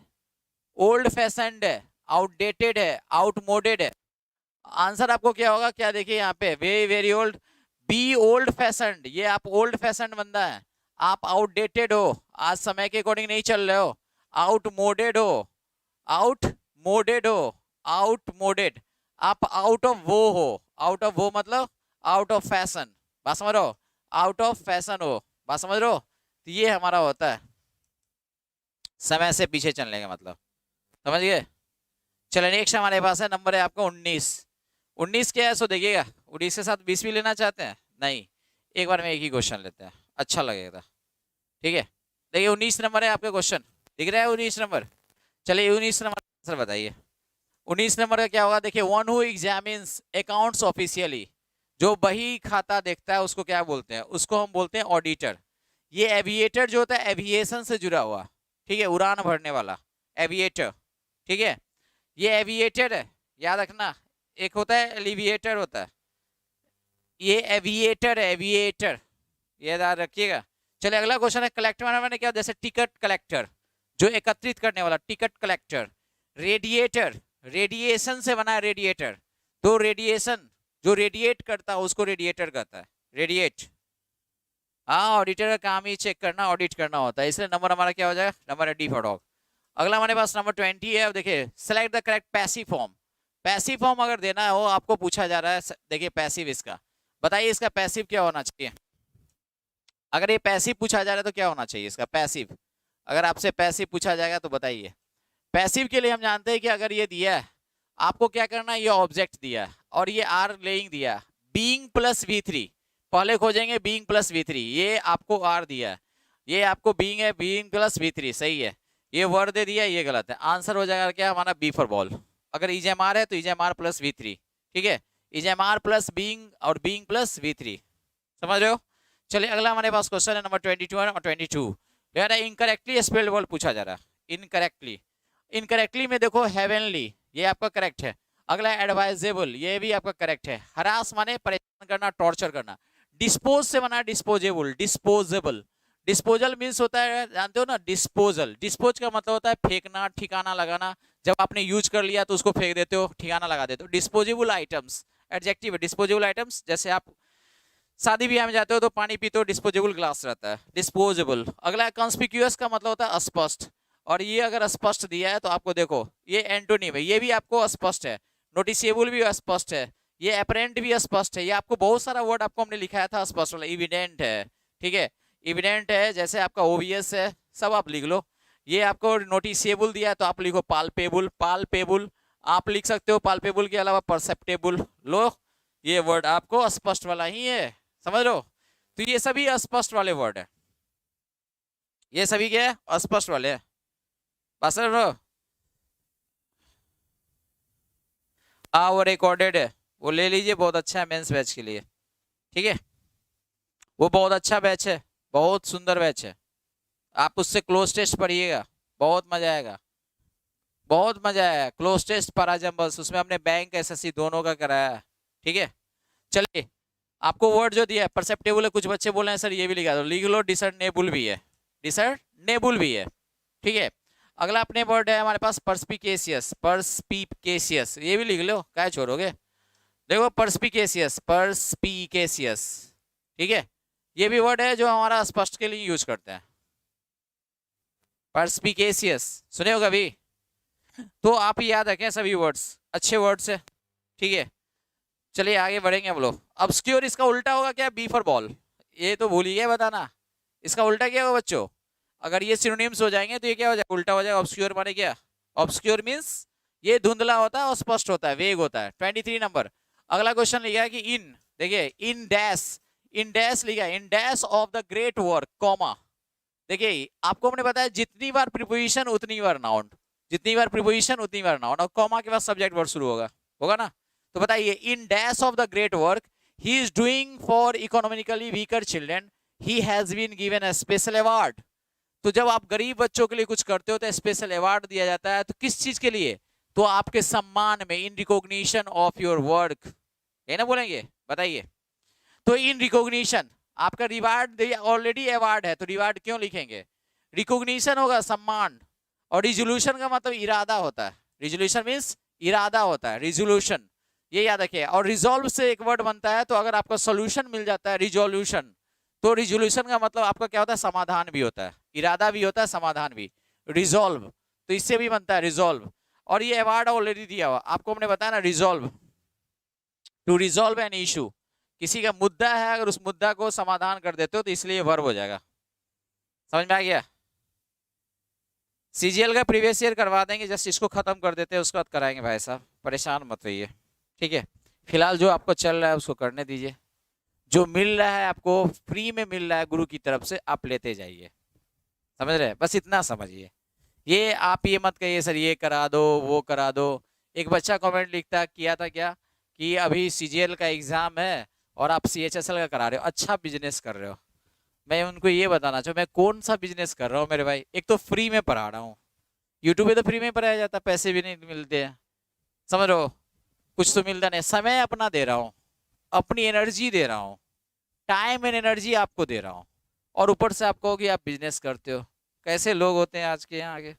ओल्ड फैशनड है, आउटडेटेड है, आउटमोडेड है। आंसर आपको क्या होगा, क्या देखिए यहाँ पे very very old, be old fashioned, ये आप ओल्ड फैशनड बंदा है, आप आउटडेटेड हो, आज समय के अकॉर्डिंग नहीं चल रहे हो, आउटमोडेड हो, आउटमोडेड हो, आउटमोडेड, आप आउट ऑफ वो हो, आउट ऑफ वो मतलब आउट ऑफ फैशन, बात समझ रहे हो, आउट ऑफ फैशन हो, बात समझ रहे हो, तो ये हमारा होता है समय से पीछे चलने का मतलब, समझ गए। चलो नेक्स्ट हमारे पास है नंबर है आपका 19, 19 क्या है सो देखिएगा, 19 के साथ 20 भी लेना चाहते हैं, नहीं एक बार में एक ही क्वेश्चन लेते हैं, अच्छा लगेगा, ठीक है। देखिए 19 नंबर है आपका क्वेश्चन, दिख रहा है 19 नंबर, चलिए 19 नंबर आंसर बताइए, 19 नंबर का क्या होगा, देखिए one who examines accounts officially, जो बही खाता देखता है उसको क्या बोलते हैं, उसको हम बोलते हैं ऑडिटर। ये एविएटर जो होता है एविएशन से जुड़ा हुआ, ठीक है, उड़ान भरने वाला एविएटर, ठीक है, ये एविएटर है, याद रखना, एक होता है एलिविएटर होता है, ये एविएटर है, एविएटर, ये याद रखिएगा। चलिए अगला क्वेश्चन है कलेक्टर मैंने क्या, जैसे टिकट कलेक्टर जो एकत्रित करने वाला, टिकट कलेक्टर, रेडिएटर, रेडिएशन से बना है रेडिएटर, तो रेडिएशन जो रेडिएट करता है उसको रेडिएटर कहता है, रेडिएट, हाँ ऑडिटर का काम ही चेक करना, ऑडिट करना होता है, इसलिए नंबर हमारा क्या हो जाएगा, नंबर है D for dog। अगला हमारे पास नंबर 20 है, अब देखिए select the correct passive form, passive form अगर देना हो आपको पूछा जा रहा है, देखिए पैसिव इसका बताइए, इसका पैसिव क्या होना चाहिए, अगर ये पैसिव पूछा जा रहा है तो क्या होना चाहिए इसका पैसिव, अगर आपसे पैसिव पूछा जाएगा तो बताइए। पैसिव के लिए हम जानते हैं कि अगर ये दिया है आपको क्या करना है, ये ऑब्जेक्ट दिया है और ये आर लेइंग दिया है, बीइंग प्लस V3, पहले खोजेंगे बीइंग प्लस V3, ये आपको आर दिया है, ये आपको बीइंग है, बीइंग प्लस V3 सही है, ये वर्ड दे दिया ये गलत है, आंसर हो जाएगा क्या हमारा B फॉर बॉल, अगर इजेएमआर है तो इजेएमआर प्लस V3, ठीक है, इजेएमआर प्लस बीइंग और बीइंग प्लस V3, समझ रहे हो। चलिए अगला हमारे पास क्वेश्चन है नंबर 22 और 22, इनकरेक्टली स्पेल्ड वर्ड पूछा जा रहा है, इनकरेक्टली, इनकरेक्टली में देखो हेवनली ये आपका करेक्ट है, अगला एडवाइजेबल ये भी आपका करेक्ट है, हरास माने परेशान करना, टॉर्चर करना, डिस्पोज से बना डिस्पोजेबल, डिस्पोजेबल, डिस्पोजल मीन्स होता है जानते हो ना, डिस्पोजल, डिस्पोज का मतलब होता है फेंकना, ठिकाना लगाना, जब आपने यूज कर लिया तो उसको फेंक देते हो, ठिकाना लगा देते हो, डिस्पोजेबल आइटम्स एडजेक्टिव है, डिस्पोजेबल आइटम्स, जैसे आप शादी ब्याह में जाते हो तो पानी पीते हो, डिस्पोजेबल ग्लास रहता है, डिस्पोजेबल। अगला कंस्पिक्यूअस का मतलब होता है अस्पष्ट, और ये अगर अस्पष्ट दिया है तो आपको देखो ये एंटोनिम है, ये भी आपको अस्पष्ट है, नोटिसेबल भी अस्पष्ट है, ये अपरेंट भी अस्पष्ट है, ये आपको बहुत सारा वर्ड आपको हमने लिखाया था अस्पष्ट वाला, इविडेंट है, ठीक है, इविडेंट है, जैसे आपका ओबियस है, सब आप लिख लो, ये आपको नोटिसेबल दिया है तो आप लिखो पाल्पेबल, पाल्पेबल आप लिख सकते हो, पाल्पेबल के अलावा परसेप्टेबल लो, ये वर्ड आपको अस्पष्ट वाला ही है, समझ लो। तो ये सभी अस्पष्ट वाले वर्ड है, ये सभी क्या है अस्पष्ट वाले है, बस हाँ वो रिकॉर्डेड है, वो ले लीजिए, बहुत अच्छा है मेंस बैच के लिए, ठीक है, वो बहुत अच्छा बैच है, बहुत सुंदर बैच है, आप उससे क्लोज टेस्ट पढ़िएगा, बहुत मजा आएगा, बहुत मजा आया। क्लोज टेस्ट पैराजम्बल्स, उसमें हमने बैंक एसएससी दोनों का कराया है। ठीक है, चलिए आपको वर्ड जो दिया है परसेप्टेबल है, कुछ बच्चे बोल रहे हैं सर ये भी लिखा दो, लिख लो डिसर्नेबल भी है, डिसर्नेबल भी है। ठीक है, अगला अपने वर्ड है हमारे पास परस्पिकेशियस, परस्पिकेशियस ये भी लिख लो, क्या छोड़ोगे। देखो परस्पिकेशियस, परस्पिकेशियस, ठीक है, ये भी वर्ड है जो हमारा स्पष्ट के लिए यूज करते हैं, परस्पिकेशियस सुने हो कभी, तो आप ही याद रखें सभी वर्ड्स, अच्छे वर्ड्स है। ठीक है, चलिए आगे बढ़ेंगे हम लोग। ऑब्सक्योर इसका उल्टा होगा क्या, बी फॉर बॉल, ये तो भूल ही गए बताना, इसका उल्टा क्या होगा बच्चों, अगर ये सिनोनिम्स हो जाएंगे तो ये क्या हो जाएगा, उल्टा हो जाएगा। ऑब्सक्योर माने क्या, ऑब्सक्योर मींस ये धुंधला होता है और स्पष्ट होता है, वेग होता है। 23 नंबर अगला क्वेश्चन लिखा है कि इन, देखिए इन डैश, इन डैश लिखा है, इन dash of the great work comma. देखिए आपको हमने बताया जितनी बार प्रीपोजिशन उतनी बार नाउन, जितनी बार प्रीपोजिशन उतनी बार नाउन, और कॉमा के बाद सब्जेक्ट वर्ड शुरू होगा, होगा ना। तो बताइए in dash of the great work he is doing for economically weaker children he has been given a special award. तो जब आप गरीब बच्चों के लिए कुछ करते हो तो स्पेशल अवार्ड दिया जाता है, तो किस चीज के लिए, तो आपके सम्मान में, in recognition of your work, है ना बोलेंगे, बताइए। तो इन रिकॉग्निशन आपका रिवार्ड ऑलरेडी अवार्ड है, तो रिवार्ड क्यों लिखेंगे, रिकॉग्निशन होगा सम्मान, और रिजोल्यूशन का मतलब इरादा होता है, रिजोल्यूशन मीन्स इरादा होता है, रिजोल्यूशन ये याद रखिए। और रिजॉल्व से एक वर्ड बनता है, तो अगर आपका सोल्यूशन मिल जाता है रिजोल्यूशन, तो रिजोल्यूशन का मतलब आपका क्या होता है, समाधान भी होता है, इरादा भी होता है, समाधान भी, रिजॉल्व, तो इससे भी बनता है रिजॉल्व। और ये अवार्ड ऑलरेडी दिया हुआ आपको, हमने बताया ना, resolve, to resolve an issue, किसी का मुद्दा है अगर उस मुद्दा को समाधान कर देते हो तो इसलिए वर्ब हो जाएगा, समझ में आ गया। सीजीएल का प्रीवियस ईयर करवा देंगे, जस्ट इसको खत्म कर देते हैं, उसके बाद कराएंगे भाई साहब, परेशान मत रहिए। ठीक है, फिलहाल जो आपको चल रहा है उसको करने दीजिए, जो मिल रहा है आपको फ्री में मिल रहा है गुरु की तरफ से, आप लेते जाइए, समझ रहे हैं, बस इतना समझिए। ये आप ये मत कहिए सर ये करा दो वो करा दो। एक बच्चा कमेंट लिखता किया था क्या कि अभी सीजीएल का एग्जाम है और आप सीएचएसएल का करा रहे हो, अच्छा बिजनेस कर रहे हो। मैं उनको ये बताना चाहूँ मैं कौन सा बिजनेस कर रहा हूँ मेरे भाई, एक तो फ्री में पढ़ा रहा हूँ, यूट्यूब पे तो फ्री में पढ़ाया जाता है, पैसे भी नहीं मिलते हैं, समझ रहे हो, कुछ तो मिलता नहीं, समय अपना दे रहा हूँ, अपनी एनर्जी दे रहा हूँ, टाइम एंड एनर्जी आपको दे रहा हूँ, और ऊपर से आप कहो कि आप बिजनेस करते हो। कैसे लोग होते हैं आज के यहाँ आगे,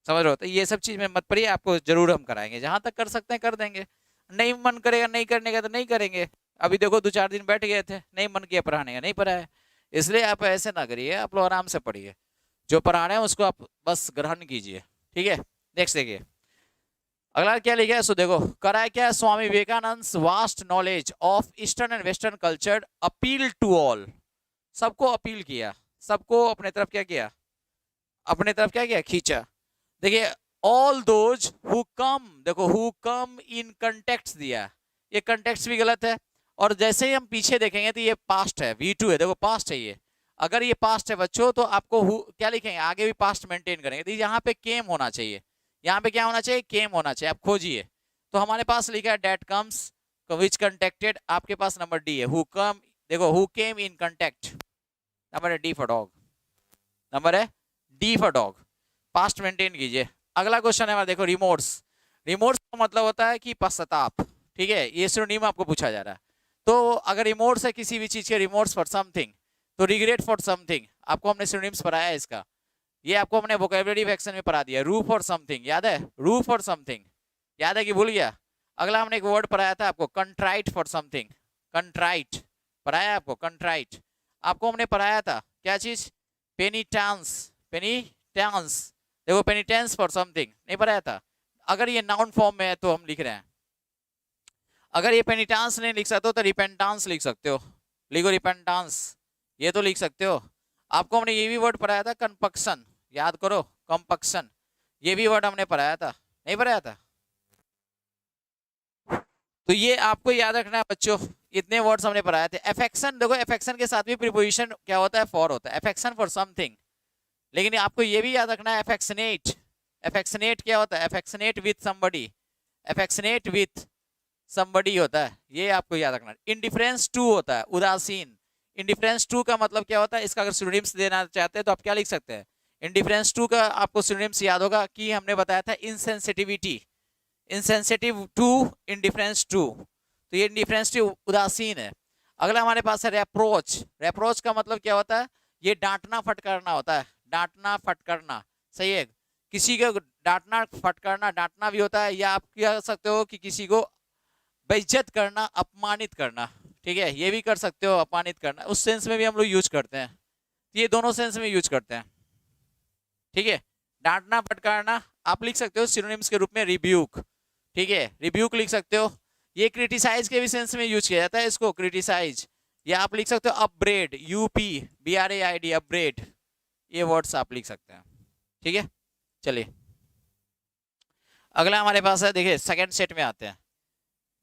समझ रहे हो। तो ये सब चीज में मत पड़िए, आपको जरूर हम कराएंगे, जहां तक कर सकते हैं कर देंगे, नहीं मन करेगा नहीं करने का तो नहीं करेंगे। अभी देखो 2-4 दिन बैठ गए थे, नहीं मन किया पढ़ाने का, नहीं पढ़ाया, इसलिए आप ऐसे ना करिए, आप लोग आराम से पढ़िए, जो पढ़ा रहे हैं उसको आप बस ग्रहण कीजिए। ठीक है, नेक्स्ट देखिए अगला क्या लिखा है, सो देखो कराया क्या, Swami Vivekananda vast knowledge of eastern and western culture appeal to all, सबको अपील किया, सबको अपने तरफ क्या किया, अपने तरफ क्या किया, खींचा। देखिए ऑल दोज हु कम, देखो हु कम इन कंटेक्ट दिया, ये कंटेक्ट भी गलत है, और जैसे ही हम पीछे देखेंगे तो ये पास्ट है, V2 है, देखो पास्ट है ये, अगर ये पास्ट है बच्चों तो आपको हु क्या लिखेंगे, आगे भी पास्ट मेंटेन करेंगे, तो यहाँ पे केम होना चाहिए, यहाँ पे क्या होना चाहिए, केम होना चाहिए, आप खोजिए। तो हमारे पास लिखा है डेट कम्स विच कंटेक्टेड, आपके पास नंबर डी है, हु कम, देखो who came in contact, number है डी फॉर डॉग, नंबर है D for dog, past maintain कीजिए। अगला क्वेश्चन है हमारा, देखो रिमोर्स, रिमोर्स का मतलब होता है कि पश्चाताप, ठीक है, ये सिनोनिम आपको पूछा जा रहा है। तो अगर रिमोर्स है किसी भी चीज के, रिमोर्स फॉर समथिंग, तो रिग्रेट फॉर समथिंग, आपको हमने सिनोनिम्स पढ़ाया है इसका, ये आपको हमने वोकैबुलरी सेक्शन में पढ़ा दिया, रू फॉर समथिंग, याद है, रू फॉर समथिंग, याद है कि भूल गया। अगला हमने एक वर्ड पढ़ाया था आपको, कंट्राइट फॉर समथिंग, कंट्राइट पढ़ाया आपको, कंट्राइट आपको हमने पढ़ाया था, क्या चीज, पेनिटेंस, पेनिटेंस, देखो पेनिटेंस फॉर समथिंग नहीं पढ़ाया था। अगर ये नाउन फॉर्म में है तो हम लिख रहे हैं, अगर ये पेनिटेंस नहीं लिख सकते हो तो रिपेंटेंस लिख सकते हो, लिखो रिपेंटेंस, ये तो लिख सकते हो। आपको हमने ये भी वर्ड पढ़ाया था कंपक्शन, याद करो कंपक्शन, ये भी वर्ड हमने पढ़ाया था, नहीं पढ़ाया था, तो ये आपको याद रखना है बच्चों, इतने वर्ड्स हमने पढ़ाए थे। अफेक्शन, देखो अफेक्शन के साथ भी प्रीपोजिशन क्या होता है, फॉर होता है, अफेक्शन फॉर समथिंग, लेकिन आपको ये भी याद रखना है अफेक्शनेट, अफेक्शनेट क्या होता है, affectionate with somebody, affectionate with somebody होता है, ये आपको याद रखना है। इंडिफरेंस टू होता है, उदासीन, इंडिफरेंस टू का मतलब क्या होता है, इसका अगर सिनोनिम्स देना चाहते हैं तो आप क्या लिख सकते हैं, इंडिफरेंस टू का आपको सिनोनिम्स याद होगा कि हमने बताया था insensitivity, insensitive to, indifference to, तो ये इंडिफरेंस टू उदासीन है। अगला हमारे पास है रेप्रोच। रेप्रोच का मतलब क्या होता है, ये डांटना फटकारना होता है, डांटना फटकारना, सही है, किसी को डांटना फटकारना, डांटना भी होता है, या आप कह सकते हो कि किसी को बेइज्जत करना, अपमानित करना, ठीक है, ये भी कर सकते हो, अपमानित करना, उस सेंस में भी हम लोग यूज करते हैं, ये दोनों सेंस में यूज करते हैं, ठीक है। डांटना फटकारना आप लिख सकते हो सिनोनिम्स के रूप में रिब्यूक, ठीक है, रिब्यूक लिख सकते हो। ये क्रिटिसाइज के भी सेंस में यूज किया जाता है इसको, क्रिटिसाइज, या आप लिख सकते हो अपब्रेड, यूपी BRAID, अपब्रेड, ये वर्ड्स आप लिख सकते हैं, ठीक है। चलिए अगला हमारे पास है, देखिए सेकंड सेट में आते हैं।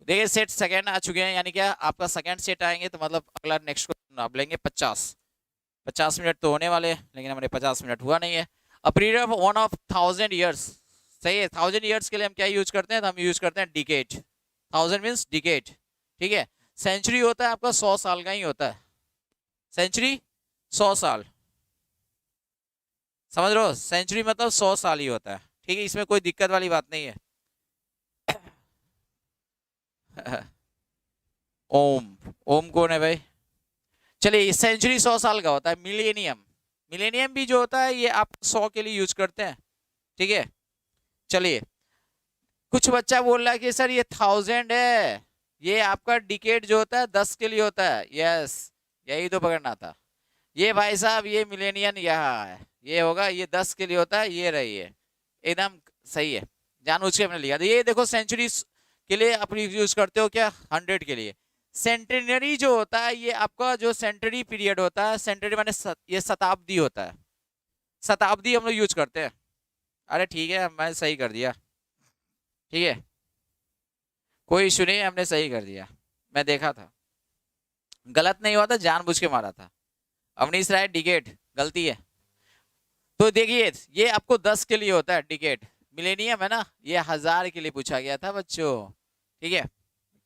देखिए सेट सेकंड आ चुके हैं, यानी क्या आपका सेकंड सेट आएंगे तो मतलब अगला नेक्स्ट क्वेश्चन आप लेंगे 50 मिनट तो होने वाले, लेकिन हमारे 50 मिनट हुआ नहीं है। अ पीरियड ऑफ 1,000 ईयर्स, सही है, 1000 ईयर्स के लिए हम क्या यूज करते हैं, तो हम यूज करते हैं डिकेड, 1000 मीन्स डिकेड, ठीक है। सेंचुरी होता है आपका 100 साल का ही होता है, सेंचुरी 100 साल, समझ रहे हो, सेंचुरी मतलब 100 साल ही होता है, ठीक है, इसमें कोई दिक्कत वाली बात नहीं है। ओम, ओम कौन है भाई, चलिए सेंचुरी 100 साल का होता है। मिलेनियम, मिलेनियम भी जो होता है ये आप 100 के लिए यूज करते हैं, ठीक है। चलिए कुछ बच्चा बोल रहा है कि सर ये 1000 है, ये आपका डिकेड जो होता है 10 के लिए होता है, यस यही तो पकड़ना था। ये भाई साहब ये मिलेनियम यहाँ है, ये होगा, ये 10 के लिए होता है, ये रही है, एकदम सही है, जानबूझ के हमने लिया। तो ये देखो सेंचुरी के लिए आप यूज करते हो क्या, 100 के लिए। सेंटेनरी जो होता है ये आपका जो सेंचुरी पीरियड होता है, सेंचुरी माने ये शताब्दी होता है, शताब्दी हम लोग यूज करते हैं। अरे ठीक है मैं सही कर दिया, ठीक है, कोई इशू नहीं, हमने सही कर दिया, मैं देखा था, गलत नहीं हुआ था, जानबूझ के मारा था। अवनीश राय डिकेड गलती है। तो देखिए ये आपको 10 के लिए होता है डिकेड, मिलेनियम है ना, ये 1000 के लिए पूछा गया था बच्चों, ठीक है,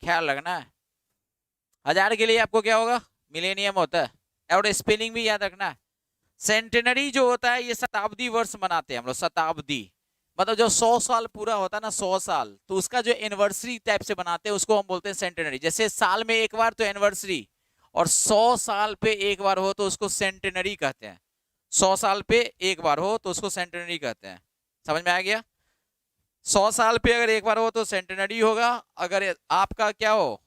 ख्याल रखना है। 1000 के लिए आपको क्या होगा, मिलेनियम होता है, और स्पेलिंग भी याद रखना है। सेंटेनरी जो होता है ये शताब्दी वर्ष मनाते हैं हम लोग, शताब्दी मतलब जो 100 साल पूरा होता है ना, 100 साल, तो उसका जो एनिवर्सरी टाइप से बनाते हैं उसको हम बोलते हैं सेंटेनरी। जैसे साल में एक बार तो एनिवर्सरी, और 100 साल पे एक बार हो तो उसको सेंटेनरी कहते हैं, 100 साल पे एक बार हो तो उसको सेंटेनरी कहते हैं, समझ में आ गया। 100 साल पे अगर एक बार हो तो सेंटेनरी होगा, अगर आपका क्या हो,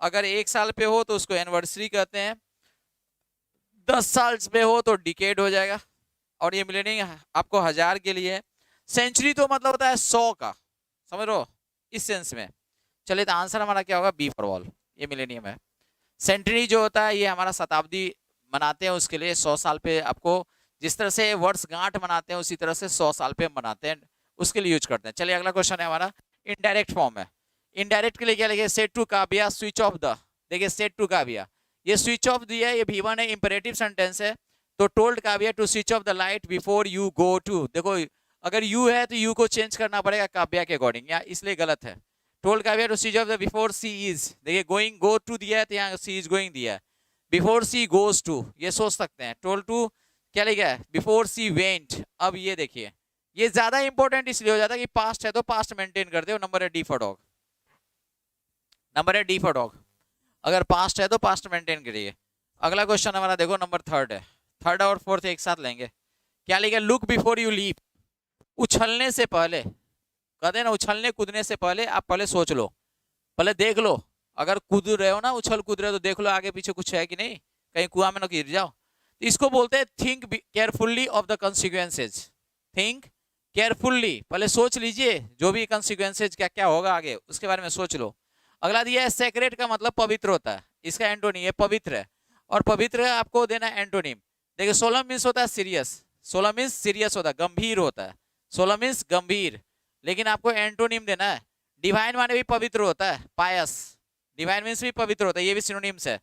अगर एक साल पे हो तो उसको एनिवर्सरी कहते हैं, 10 साल पे हो तो डिकेड हो जाएगा, और ये मिलेनियम आपको 1000 के लिए। सेंचुरी तो मतलब होता है 100 का, समझ लो इस सेंस में। चलिए तो आंसर हमारा क्या होगा, बी फॉर बॉल, ये मिलेनियम है। सेंचुरी जो होता है ये हमारा शताब्दी मनाते हैं, उसके लिए 100 साल पे आपको जिस तरह से वर्षगांठ मनाते हैं उसी तरह से 100 साल पे मनाते हैं, उसके लिए यूज करते हैं। चलिए अगला क्वेश्चन है हमारा, इनडायरेक्ट फॉर्म है। इनडायरेक्ट के लिए क्या लिखे, said to Kavya switch off the, देखिए सेट टू काव्या, ये स्विच ऑफ दिया है, ये V1 है, इंपेरेटिव सेंटेंस है, तो told Kavya to switch off the light before you go to, देखो अगर यू है तो यू को चेंज करना पड़ेगा काव्या के अकॉर्डिंग, या इसलिए गलत है। Told Kavya to switch off the before she is, देखिए गोइंग गो टू दिया है तो यहाँ सी इज गोइंग दिया है, बिफोर सी गोज टू, ये सोच सकते हैं। टोल्ड टू क्या लिखा है, बिफोर सी वेंट। अब ये देखिए ये ज्यादा इंपॉर्टेंट इसलिए हो जाता है कि पास्ट है तो पास्ट मेंटेन करते हो, नंबर है डी फॉर डॉग, नंबर है डी फॉर डॉग, अगर पास्ट है तो पास्ट मेंटेन करिए। अगला क्वेश्चन हमारा देखो नंबर 3 है, 3 और 4 एक साथ लेंगे। क्या लिखा, लुक बिफोर यू लीप, उछलने से पहले, कहते हैं ना उछलने कूदने से पहले आप पहले सोच लो, पहले देख लो, अगर कूद रहे हो ना, उछल कूद रहे हो तो देख लो आगे पीछे कुछ है कि नहीं, कहीं कुआं में ना गिर जाओ। तो इसको बोलते हैं think carefully of the consequences, think carefully, पहले सोच लीजिए जो भी कॉन्सिक्वेंसेज क्या क्या होगा आगे उसके बारे में सोच लो। अगला दिया है सेक्रेट का मतलब पवित्र होता है, इसका एंटोनिम है पवित्र है, और पवित्र आपको देना एंटोनिम। देखिए सोलम मीन्स होता है सीरियस, सोलम मीन्स सीरियस होता है, गंभीर होता है, सोलम मीन्स गंभीर, लेकिन आपको एंटोनिम देना है। डिवाइन माने भी पवित्र होता है, पायस, डिवाइन मीन्स भी पवित्र होता है, ये भी सिनोनिम्स है।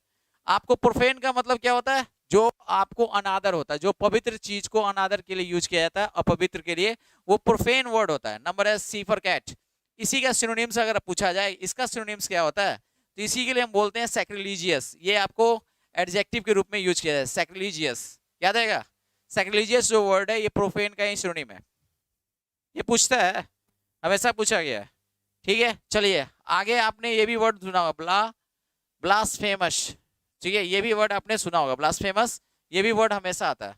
आपको प्रोफेन का मतलब क्या होता है, जो आपको अनादर होता है, जो पवित्र चीज को अनादर के लिए यूज किया जाता है, अपवित्र के लिए, वो प्रोफेन वर्ड होता है। नंबर है सी फॉर कैट। इसी का सिनोनिम्स अगर पूछा जाए, इसका सिनोनिम्स क्या होता है, तो इसी के लिए हम बोलते हैं सैक्रिलीजियस, ये आपको एडजेक्टिव के रूप में यूज किया जाए, सैक्रिलीजियस, याद आएगा। सैक्रिलीजियस जो वर्ड है ये प्रोफेन का ही सिनोनिम है, ये पूछता है, हमेशा पूछा गया है, ठीक है। चलिए आगे, आपने ये भी वर्ड सुना होगा, ब्लास्फेमस, ठीक है, ये भी वर्ड आपने सुना होगा, ब्लास्फेमस, ये भी वर्ड हमेशा आता है,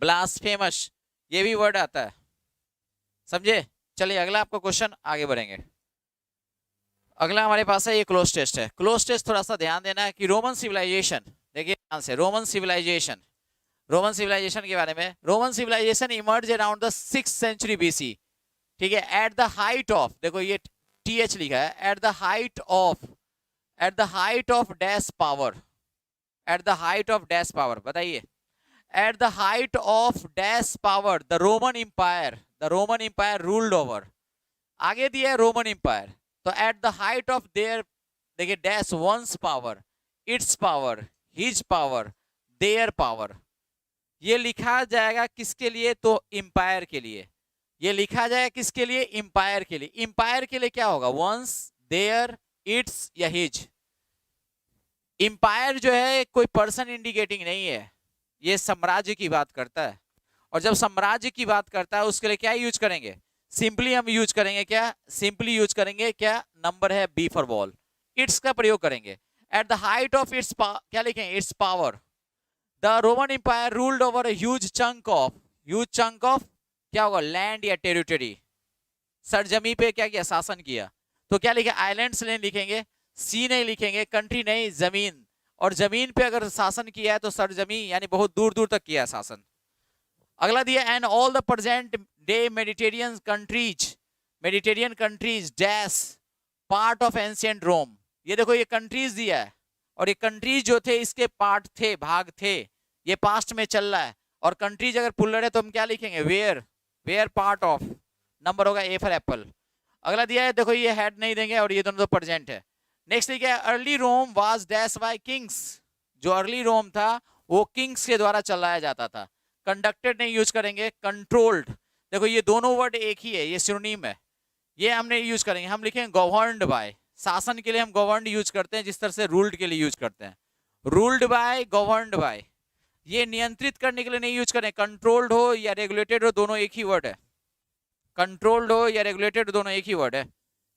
ब्लास्फेमस ये भी वर्ड आता है, समझे। चलिए अगला आपका क्वेश्चन, आगे बढ़ेंगे। अगला हमारे पास है ये क्लोज टेस्ट है। क्लोज टेस्ट थोड़ा सा ध्यान देना है कि रोमन सिविलाइजेशन, देखिए ध्यान से, रोमन सिविलाइजेशन के बारे में, Roman civilization emerge around the 6th century BC, ठीक है। एट द हाइट ऑफ, देखो ये TH लिखा है, at the height of dash power, at the height of dash power, बताइए, at the height of dash power the Roman empire ruled over, आगे दिया है रोमन इंपायर, तो at the height of their, देखिए dash one's power, its power, his power, their power, ये लिखा जाएगा किसके लिए, तो इंपायर के लिए, ये लिखा जाएगा किसके लिए, इंपायर के लिए। इंपायर के लिए क्या होगा, वंस, देयर, इट्स या हिज। इंपायर जो है कोई पर्सन इंडिकेटिंग नहीं है, ये साम्राज्य की बात करता है, और जब साम्राज्य की बात करता है उसके लिए क्या यूज करेंगे, सिंपली हम यूज करेंगे क्या, सिंपली यूज करेंगे क्या, नंबर है बी फॉर बॉल, इट्स का प्रयोग करेंगे। Eight the height of its, क्या लिखेंगे, it's power, the Roman empire ruled over huge chunk of, क्या होगा, लैंड या टेरिटरी, सरजमी पे क्या किया, शासन किया, तो क्या लिखे, आइलैंड्स नहीं लिखेंगे, सी नहीं लिखेंगे, कंट्री नहीं, जमीन, और जमीन पे अगर शासन किया है तो सरजमी यानी बहुत दूर दूर तक किया है शासन। अगला दिया, and all the present day Mediterranean countries dash part of ancient Rome, ये देखो ये कंट्रीज दिया है, और ये कंट्रीज जो थे इसके पार्ट थे, भाग थे, ये पास्ट में चल रहा है, और कंट्रीज अगर पुलर है तो हम क्या लिखेंगे, वेयर पार्ट ऑफ, नंबर होगा ए फॉर एप्पल। अगला दिया है, देखो ये हेड नहीं देंगे, और ये दोनों तो प्रेजेंट है। नेक्स्ट लिखा है, early Rome was dash by kings, जो अर्ली रोम था वो किंग्स के द्वारा चलाया जाता था, कंडक्टेड नहीं यूज करेंगे, कंट्रोल्ड, देखो ये दोनों वर्ड एक ही है, ये सिनोनिम है, ये हमने यूज करेंगे, हम लिखेंगे गवर्नड बाय, शासन के लिए हम गवर्नड यूज करते हैं जिस तरह से रूल्ड के लिए यूज करते हैं, रूल्ड बाय, गवर्नड बाय, ये नियंत्रित करने के लिए नहीं यूज करें, कंट्रोल्ड हो या रेगुलेटेड हो दोनों एक ही वर्ड है, कंट्रोल्ड हो या रेगुलेटेड दोनों एक ही वर्ड है।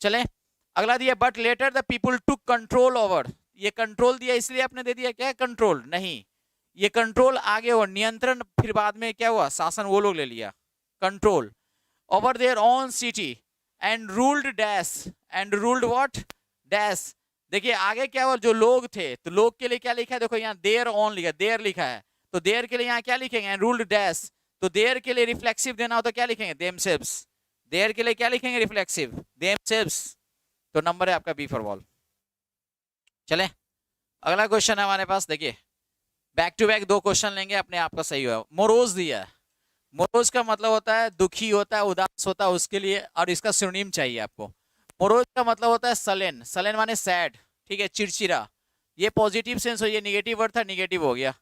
चले अगला दिया, but later the people to control over, ये कंट्रोल दिया इसलिए आपने दे दिया क्या, कंट्रोल नहीं, ये कंट्रोल आगे हो, नियंत्रण फिर बाद में क्या हुआ, शासन वो लोग ले लिया, control over their own city and ruled dash, and ruled what, dash, देखिए आगे क्या हुआ, जो लोग थे, तो लोग के लिए क्या लिखा है, देखो यहाँ देयर ओन लिखा, देयर लिखा है, तो देयर के लिए यहाँ क्या लिखेंगे, रूल्ड डैश, तो देयर के लिए रिफ्लेक्सिव देना हो तो क्या लिखेंगे, देमसेल्व्स, देयर के लिए क्या लिखेंगे, रिफ्लेक्सिव, देमसेल्व्स, तो नंबर है आपका बी फॉर बॉल। चले अगला क्वेश्चन है हमारे पास, देखिए बैक टू बैक दो क्वेश्चन लेंगे, अपने आप का सही हुआ। मोरोज दिया है, मोरोज का मतलब होता है दुखी होता है, उदास होता है, उसके लिए, और इसका सिनोनिम चाहिए आपको। मोरोज का मतलब होता है सलेन, सलेन माने सैड, ठीक है, चिड़चिड़ा, ये पॉजिटिव सेंस हो, ये निगेटिव वर्ड था, निगेटिव हो गया।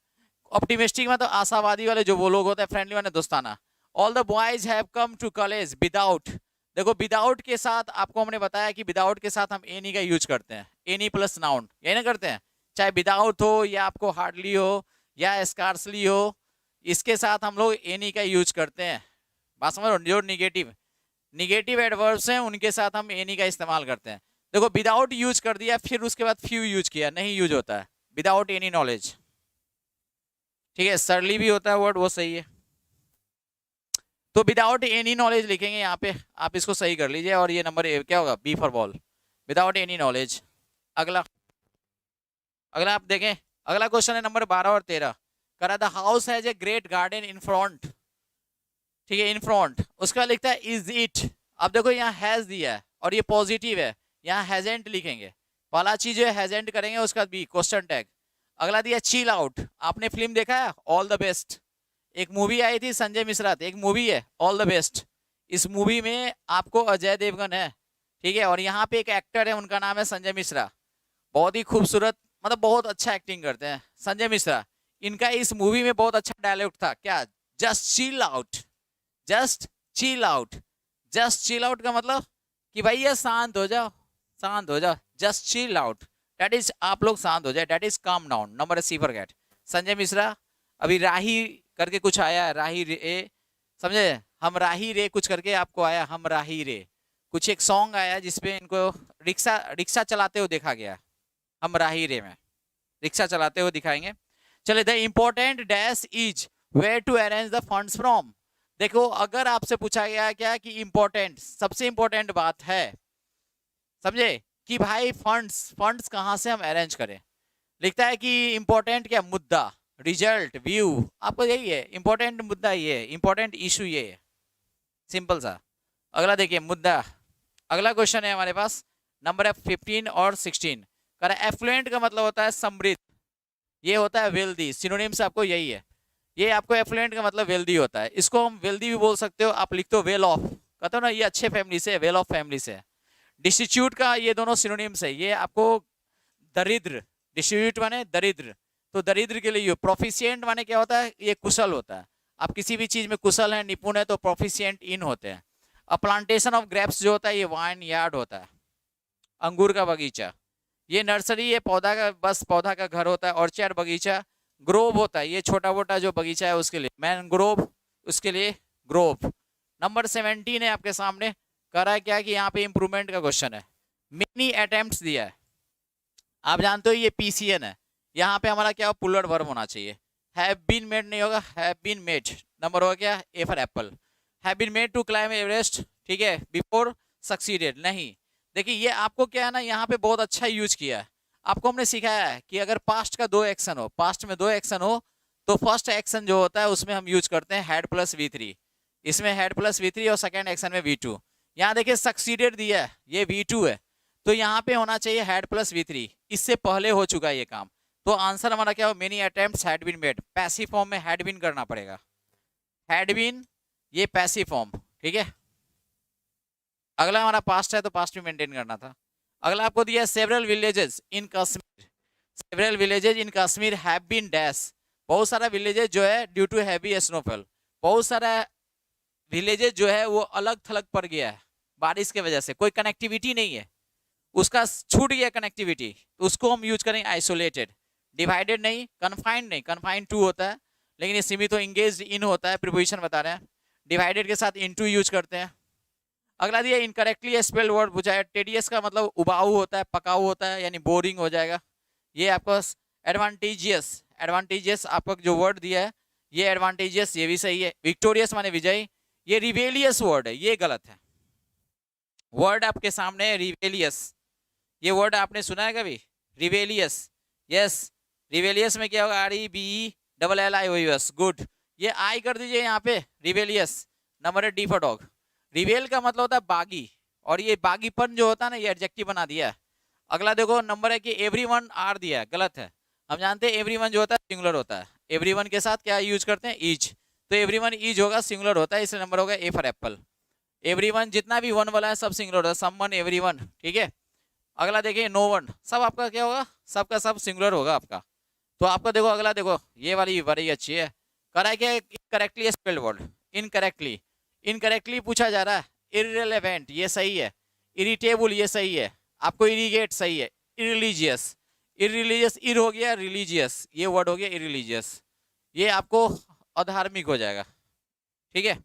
ऑप्टिमिस्टिक में तो आशावादी वाले जो वो लोग होते हैं, फ्रेंडली माने दोस्ताना। All the boys have come to college without, देखो विदाउट के साथ आपको हमने बताया कि विदाउट के साथ हम एनी का यूज करते हैं, एनी प्लस नाउन, यही ना करते हैं, चाहे विदाउट हो या आपको हार्डली हो या स्कार्सली हो, इसके साथ हम लोग एनी का यूज करते हैं, बात समझ रहे हो, जो निगेटिव एडवर्ब्स हैं उनके साथ हम एनी का इस्तेमाल करते हैं। देखो विदाउट यूज कर दिया, फिर उसके बाद फ्यू यूज किया, नहीं यूज होता है, विदाउट एनी नॉलेज, ठीक है, सरली भी होता है वर्ड, वो सही है, तो विदाउट एनी नॉलेज लिखेंगे यहाँ पे, आप इसको सही कर लीजिए, और ये नंबर क्या होगा, B for ball, without any knowledge. अगला आप देखें, अगला क्वेश्चन है नंबर 12 और 13, करा the house has a great garden in front, ठीक है, इन फ्रंट, उसका लिखता है इज इट, अब देखो यहाँ हैज दिया है और ये पॉजिटिव है, यहाँ हैजेंट लिखेंगे, पहला चीज जो है हैजेंट करेंगे, उसका बी क्वेश्चन टैग। अगला दिया चिल आउट, आपने फिल्म देखा है ऑल द बेस्ट, एक मूवी आई थी संजय मिश्रा, एक मूवी है ऑल द बेस्ट, इस मूवी में आपको अजय देवगन है, ठीक है, और यहाँ पे एक एक्टर है उनका नाम है संजय मिश्रा, बहुत ही खूबसूरत, मतलब बहुत अच्छा एक्टिंग करते हैं संजय मिश्रा, इनका इस मूवी में बहुत अच्छा डायलॉग था, क्या, just chill out, just chill out, just chill out का मतलब कि भाई ये शांत हो जाओ, शांत हो जाओ, just chill out, that is, आप लोग शांत हो जाए, that is calm down. Number C forget. Sanjay Mishra, अभी राही करके कुछ आया, राही रे, समझे, हम राही रे कुछ करके आपको आया, हम राही रे, कुछ एक सॉन्ग आया जिसपे इनको रिक्शा रिक्शा चलाते हुए देखा गया, हम राही रे में रिक्शा चलाते हुए दिखाएंगे। चले, the important dash is where to arrange the funds from. देखो अगर आपसे पूछा गया क्या कि इम्पोर्टेंट, सबसे इम्पोर्टेंट बात है, समझे, कि भाई फंड्स फंड्स कहाँ से हम अरेंज करें, लिखता है कि इम्पोर्टेंट क्या, मुद्दा, रिजल्ट, व्यू, आपको यही है इंपॉर्टेंट मुद्दा, ये है इंपॉर्टेंट इशू, ये है सिंपल सा। अगला देखिए मुद्दा, अगला क्वेश्चन है हमारे पास नंबर है 15 और 16। कह रहा है एफ्लुएंट का मतलब होता है समृद्ध, ये होता है वेल्दी, सिनोनिम्स आपको यही है, ये आपको एफ्लुएंट का मतलब वेल्दी होता है, इसको हम वेल्दी भी बोल सकते हो, आप लिखते हो वेल ऑफ, कहते हो ना ये अच्छे फैमिली से, वेल ऑफ फैमिली से। डिस्टिट्यूट का ये दोनों सिनोनिम्स है, ये आपको दरिद्र, डिस्ट्रीब्यूट माने दरिद्र, तो दरिद्र के लिए प्रोफिशिएंट माने क्या होता है, ये कुशल होता है, आप किसी भी चीज में कुशल है, निपुण है, तो प्रोफिशिएंट इन होते हैं। अ प्लांटेशन ऑफ ग्रेप्स जो होता है ये वाइन यार्ड होता है, अंगूर का बगीचा, ये नर्सरी, ये पौधा का, बस पौधा का घर होता है। ऑर्चर्ड बगीचा, ग्रोव होता है, ये छोटा मोटा जो बगीचा है उसके लिए, मैनग्रोव उसके लिए ग्रोव। नंबर 17 है आपके सामने, कह रहा है क्या कि यहाँ पे इंप्रूवमेंट का क्वेश्चन है, मेनी अटेम्प्ट्स दिया है, आप जानते हो ये पीसीएन है, यहाँ पे हमारा क्या पुलर वर्ब होना चाहिए, हैव बीन मेड नहीं होगा, हैव बीन मेड, नंबर हो गया A for apple, have been made to climb Everest, ठीक है, बिफोर सक्सीडेड नहीं। देखिए ये आपको क्या है ना, यहाँ पे बहुत अच्छा यूज किया है, आपको हमने सिखाया है कि अगर पास्ट का दो एक्शन हो, पास्ट में दो एक्शन हो, तो फर्स्ट एक्शन जो होता है उसमें हम यूज करते हैं हैड प्लस V3, इसमें हैड प्लस V3 और सेकेंड एक्शन में V2। यहाँ देखिए सक्सीडेड दिया है, ये V2 है, तो यहाँ पे होना चाहिए हैड प्लस V3, इससे पहले हो चुका है ये काम, तो आंसर हमारा क्या हो, many attempts had been made, passive form में हैड बीन करना पड़ेगा, हैड बीन, ये पैसिव फॉर्म, ठीक है। अगला हमारा पास्ट है तो पास्ट भी मेंटेन करना था। अगला आपको दिया several villages in Kashmir, several villages in Kashmir have been dash, बहुत सारा विलेजेस जो है ड्यू टू हैवी स्नोफॉल, बहुत सारा विलेजेस जो है वो अलग थलग पड़ गया है बारिश के वजह से, कोई कनेक्टिविटी नहीं है, उसका छूट गया कनेक्टिविटी, तो उसको हम यूज करेंगे आइसोलेटेड, डिवाइडेड नहीं, कन्फाइंड नहीं, कन्फाइंड टू होता है, लेकिन ये सीमित तो इंगेज इन होता है, प्रीपोजिशन बता रहे हैं, डिवाइडेड के साथ इनटू यूज करते हैं। अगला दिया इनकरेक्टली स्पेल्ड वर्ड पूछा है, टेडियस का मतलब उबाऊ होता है, पकाऊ होता है, यानी बोरिंग हो जाएगा, ये आपको एडवांटेजियस, एडवांटेजियस आपको जो वर्ड दिया है ये एडवांटेजियस, ये भी सही है। विक्टोरियस माने विजय, ये रिवेलियस वर्ड है, ये गलत है, वर्ड आपके सामने है रिवेलियस, ये वर्ड आपने सुना है कभी, रिवेलियस, यस, रिवेलियस में क्या होगा, REBELLIOUS, गुड, ये आई कर दीजिए यहाँ पे, रिवेलियस। नंबर है D फॉर डॉग, रिवेल का मतलब होता है बागी, और ये बागीपन जो होता है ना ये एडजेक्टिव बना दिया है। अगला देखो नंबर है कि एवरीवन आर दिया है, गलत है, हम जानते हैं एवरीवन जो होता है सिंगुलर होता है, एवरीवन के साथ क्या यूज करते हैं, ईच, तो एवरीवन ईच होगा, सिंगुलर होता है, इसलिए नंबर होगा A फॉर एप्पल। एवरीवन जितना भी वन वाला है सब सिंगुलर होता है, समवन, एवरीवन, ठीक है। अगला देखिए नो वन, सब आपका क्या होगा, सबका सब सिंगुलर होगा आपका, तो आपका देखो अगला देखो ये वाली बड़ी अच्छी है, करा है क्या, incorrectly spelled word, incorrectly, incorrectly पूछा जा रहा है, इररिलेवेंट ये सही है, इरिटेबल ये सही है, आपको इरिगेट सही है, इरिलीजियस, इरिलीजियस इर हो गया, रिलीजियस ये वर्ड हो गया इरिलीजियस, ये आपको अधार्मिक हो जाएगा, ठीक है।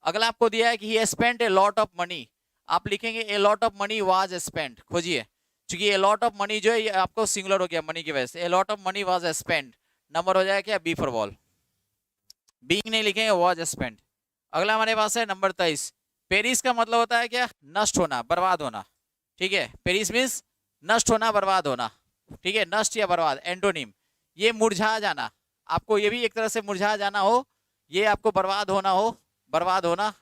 अगला आपको दिया है कि he spent a lot of money, आप लिखेंगे a lot of money was spent, खोजिए, क्योंकि ए लॉट ऑफ मनी जो है ये आपको सिंगुलर हो गया मनी की वजह से, ए lot of money was spent, number हो जाएगा क्या B फॉर बॉल, बीइंग नहीं लिखेंगे, वाज स्पेंट। अगला हमारे पास है नंबर 23, पेरिस का मतलब होता है क्या, नष्ट होना, बर्बाद होना, ठीक है, पेरिस मीन्स नष्ट होना, बर्बाद होना, ठीक है, नष्ट या बर्बाद, एंटोनिम, ये मुरझा जाना, आपको ये भी एक तरह से मुरझा जाना हो, ये आपको बर्बाद होना हो, बर्बाद होना,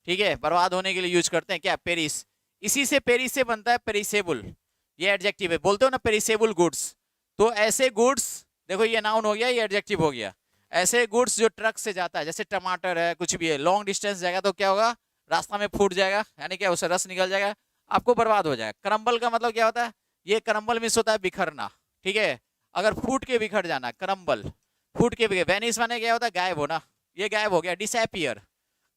ठीक है, बर्बाद होने के लिए यूज करते हैं क्या, पेरिस, इसी से पेरिस से बनता है पेरिसेबल, ये एडजेक्टिव है, बोलते हो ना पेरिसेबल गुड्स, तो ऐसे गुड्स, देखो ये नाउन हो गया, ये एडजेक्टिव हो गया, ऐसे गुड्स जो ट्रक से जाता है, जैसे टमाटर है, कुछ भी है, लॉन्ग डिस्टेंस जाएगा तो क्या होगा, रास्ता में फूट जाएगा, यानी क्या उसे रस निकल जाएगा, आपको बर्बाद हो जाएगा। क्रम्बल का मतलब क्या होता है, ये क्रम्बल मिस होता है बिखरना, ठीक है, अगर फूट के बिखर जाना, क्रम्बल, फूट के बिखर, वेनिस माने क्या होता है, गायब होना, ये गायब हो गया, डिसअपियर,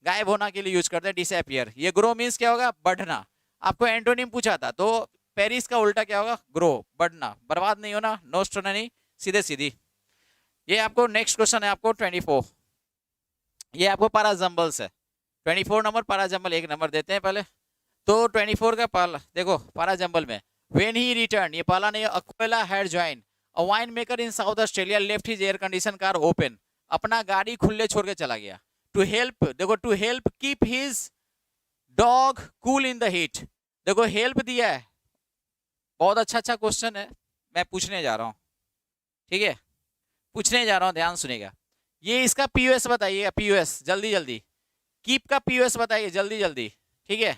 गायब होना के लिए यूज करते हैं डिसअपियर। ये ग्रो मीन्स क्या होगा, बढ़ना, आपको एंटोनिम पूछा था, तो पेरिस का उल्टा क्या होगा? ग्रो, बढ़ना, बर्बाद नहीं होना, नष्ट होना नहीं, सीधे सीधी। ये आपको नेक्स्ट क्वेश्चन है आपको 24, ये आपको पैराजम्बल्स है। 24 नंबर पैराजम्बल, एक नंबर देते हैं पहले। तो 24 का पहला देखो पैराजम्बल में, व्हेन ही रिटर्न, ये पहला नहीं, Aquila had join a wine maker in South Australia left his air condition car open, अपना गाड़ी खुले छोड़ के चला गया। टू हेल्प, देखो to help keep his dog cool in the heat, देखो हेल्प दिया है। बहुत अच्छा क्वेश्चन है, मैं पूछने जा रहा हूँ, ठीक है, पूछने जा रहा हूँ, ध्यान सुनिएगा। ये इसका पीयूएस बताइएगा, पीयूएस जल्दी जल्दी, कीप का पीयूएस बताइए जल्दी जल्दी, ठीक है।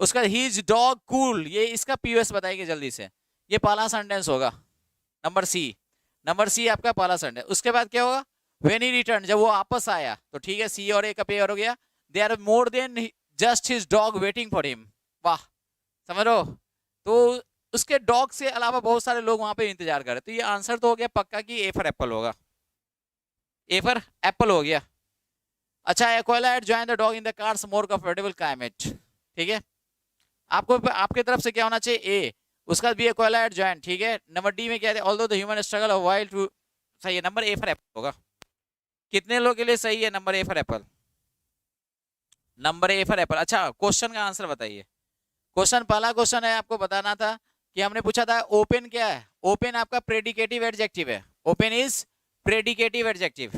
उसका हिज डॉग कूल, ये इसका पीयूएस बताइए जल्दी से। ये पहला सेंटेंस होगा, नंबर सी, नंबर सी आपका पहला सेंटेंस। उसके बाद क्या होगा? व्हेन ही रिटर्न, जब वो वापस आया, तो ठीक है, सी और ए का पेयर हो गया। They are more than just his dog waiting for him, वाह, समझ रहे हो? तो उसके डॉग से अलावा बहुत सारे लोग वहां पे इंतजार कर रहे, तो ये आंसर तो हो गया पक्का कि ए फॉर एप्पल होगा, ए फॉर एप्पल हो गया। अच्छा, Aquila had join the dog in the car's more comfortable climate, ठीक है, आपको आपके तरफ से क्या होना चाहिए? ए, उसका भी एक्वाला हैड जॉइन, ठीक है। नंबर डी में क्या है? Although the human struggle a while to, सही है, नंबर ए फॉर एप्पल होगा। कितने लोगों के लिए सही है number A for Apple? Number A for Apple. अच्छा, क्वेश्चन का आंसर बताइए। क्वेश्चन, पहला क्वेश्चन है, आपको बताना था कि हमने पूछा था ओपन क्या है? ओपन आपका प्रेडिकेटिव एडजेक्टिव है, ओपन इज प्रेडिकेटिव एडजेक्टिव,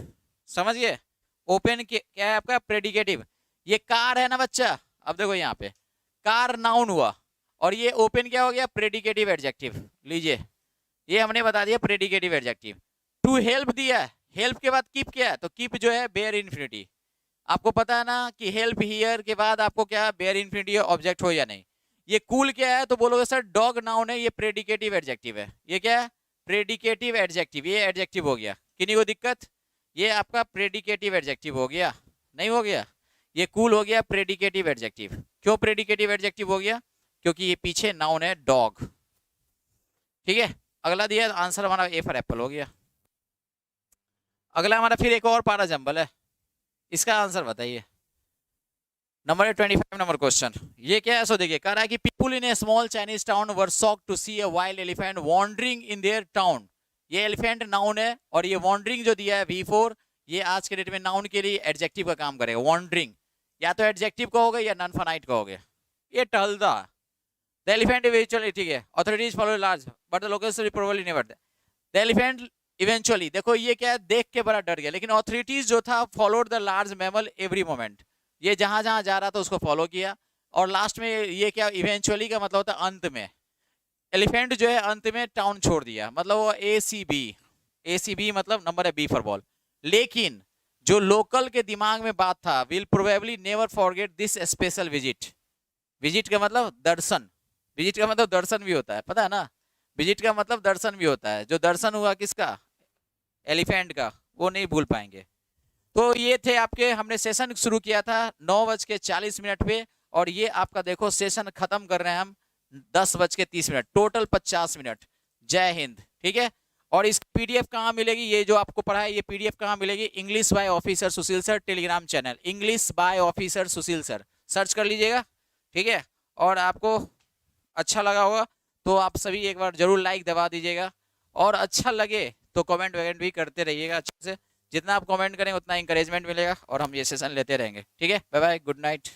समझ गए? ओपन क्या है आपका? प्रेडिकेटिव। ये कार है ना बच्चा, अब देखो यहाँ पे कार नाउन हुआ, और ये ओपन क्या हो गया? Predicative adjective. लीजिए, ये हमने बता दिया प्रेडिकेटिव एडजेक्टिव। टू हेल्प दिया, हेल्प के बाद कीप क्या है? तो कीप जो है बेयर इन्फिनिटी, आपको पता है ना कि हेल्प हियर के बाद आपको क्या बेयर इन्फिनिटी ऑब्जेक्ट हो या नहीं। ये कूल क्या है? तो बोलोगे सर डॉग नाउन है, ये प्रेडिकेटिव एडजेक्टिव है। ये क्या है? प्रेडिकेटिव एडजेक्टिव, ये एडजेक्टिव हो गया। किन्हीं को दिक्कत? ये आपका प्रेडिकेटिव एडजेक्टिव हो गया, नहीं हो गया? ये कूल हो गया प्रेडिकेटिव एडजेक्टिव। क्यों प्रेडिकेटिव एडजेक्टिव हो गया? क्योंकि ये पीछे नाउन है डॉग, ठीक है। अगला दिया आंसर हमारा ए फॉर एप्पल हो गया। अगला हमारा फिर एक और पैराजम्बल है, इसका आंसर बताइए। नंबर 25 नंबर क्वेश्चन, ये क्या है? सो देखिए, कह रहा है कि people in a small Chinese town were shocked to see a wild elephant wandering in their town. ये एलिफेंट नाउन है, और ये वॉन्डरिंग जो दिया है V4, ये आज के डेट में नाउन के लिए एडजेक्टिव का काम करेगा। वॉन्डरिंग या तो एडजेक्टिव का होगा या नॉन फाइनाइट का होगा। ये टहलता, द एलिफेंट इवेंचुअली, ठीक है, authorities follow large but the locals probably never, the elephant eventually, देखो ये क्या है? देख के बड़ा डर गया, लेकिन ऑथोरिटीज जो था followed the large mammal every moment, ये जहां जहां जा रहा था उसको फॉलो किया। और लास्ट में ये क्या? इवेंचुअली का मतलब होता है अंत में। एलिफेंट जो है अंत में टाउन छोड़ दिया, मतलब वो ACB मतलब नंबर है B फॉर बॉल। लेकिन जो लोकल के दिमाग में बात था, will probably never forget this special visit. Visit का मतलब दर्शन, विजिट का मतलब दर्शन भी होता है, पता है ना? विजिट का मतलब दर्शन भी होता है। जो दर्शन हुआ किसका? एलिफेंट का, वो नहीं भूल पाएंगे। तो ये थे आपके, हमने सेशन शुरू किया था 9:40 पे, और ये आपका देखो सेशन खत्म कर रहे हैं हम 10:30, टोटल 50 मिनट। जय हिंद, ठीक है। और इस PDF कहाँ मिलेगी? ये जो आपको पढ़ा है ये PDF कहाँ मिलेगी? English by officer Sushil sir Telegram channel, English by officer Sushil sir, search कर लीजिएगा, ठीक है। और आपको अच्छा लगा होगा तो आप सभी एक बार जरूर लाइक दबा दीजिएगा, और अच्छा लगे तो कमेंट वगैरह भी करते रहिएगा अच्छे से। जितना आप कमेंट करें उतना इंकरेजमेंट मिलेगा, और हम ये सेशन लेते रहेंगे, ठीक है। Bye bye, good night.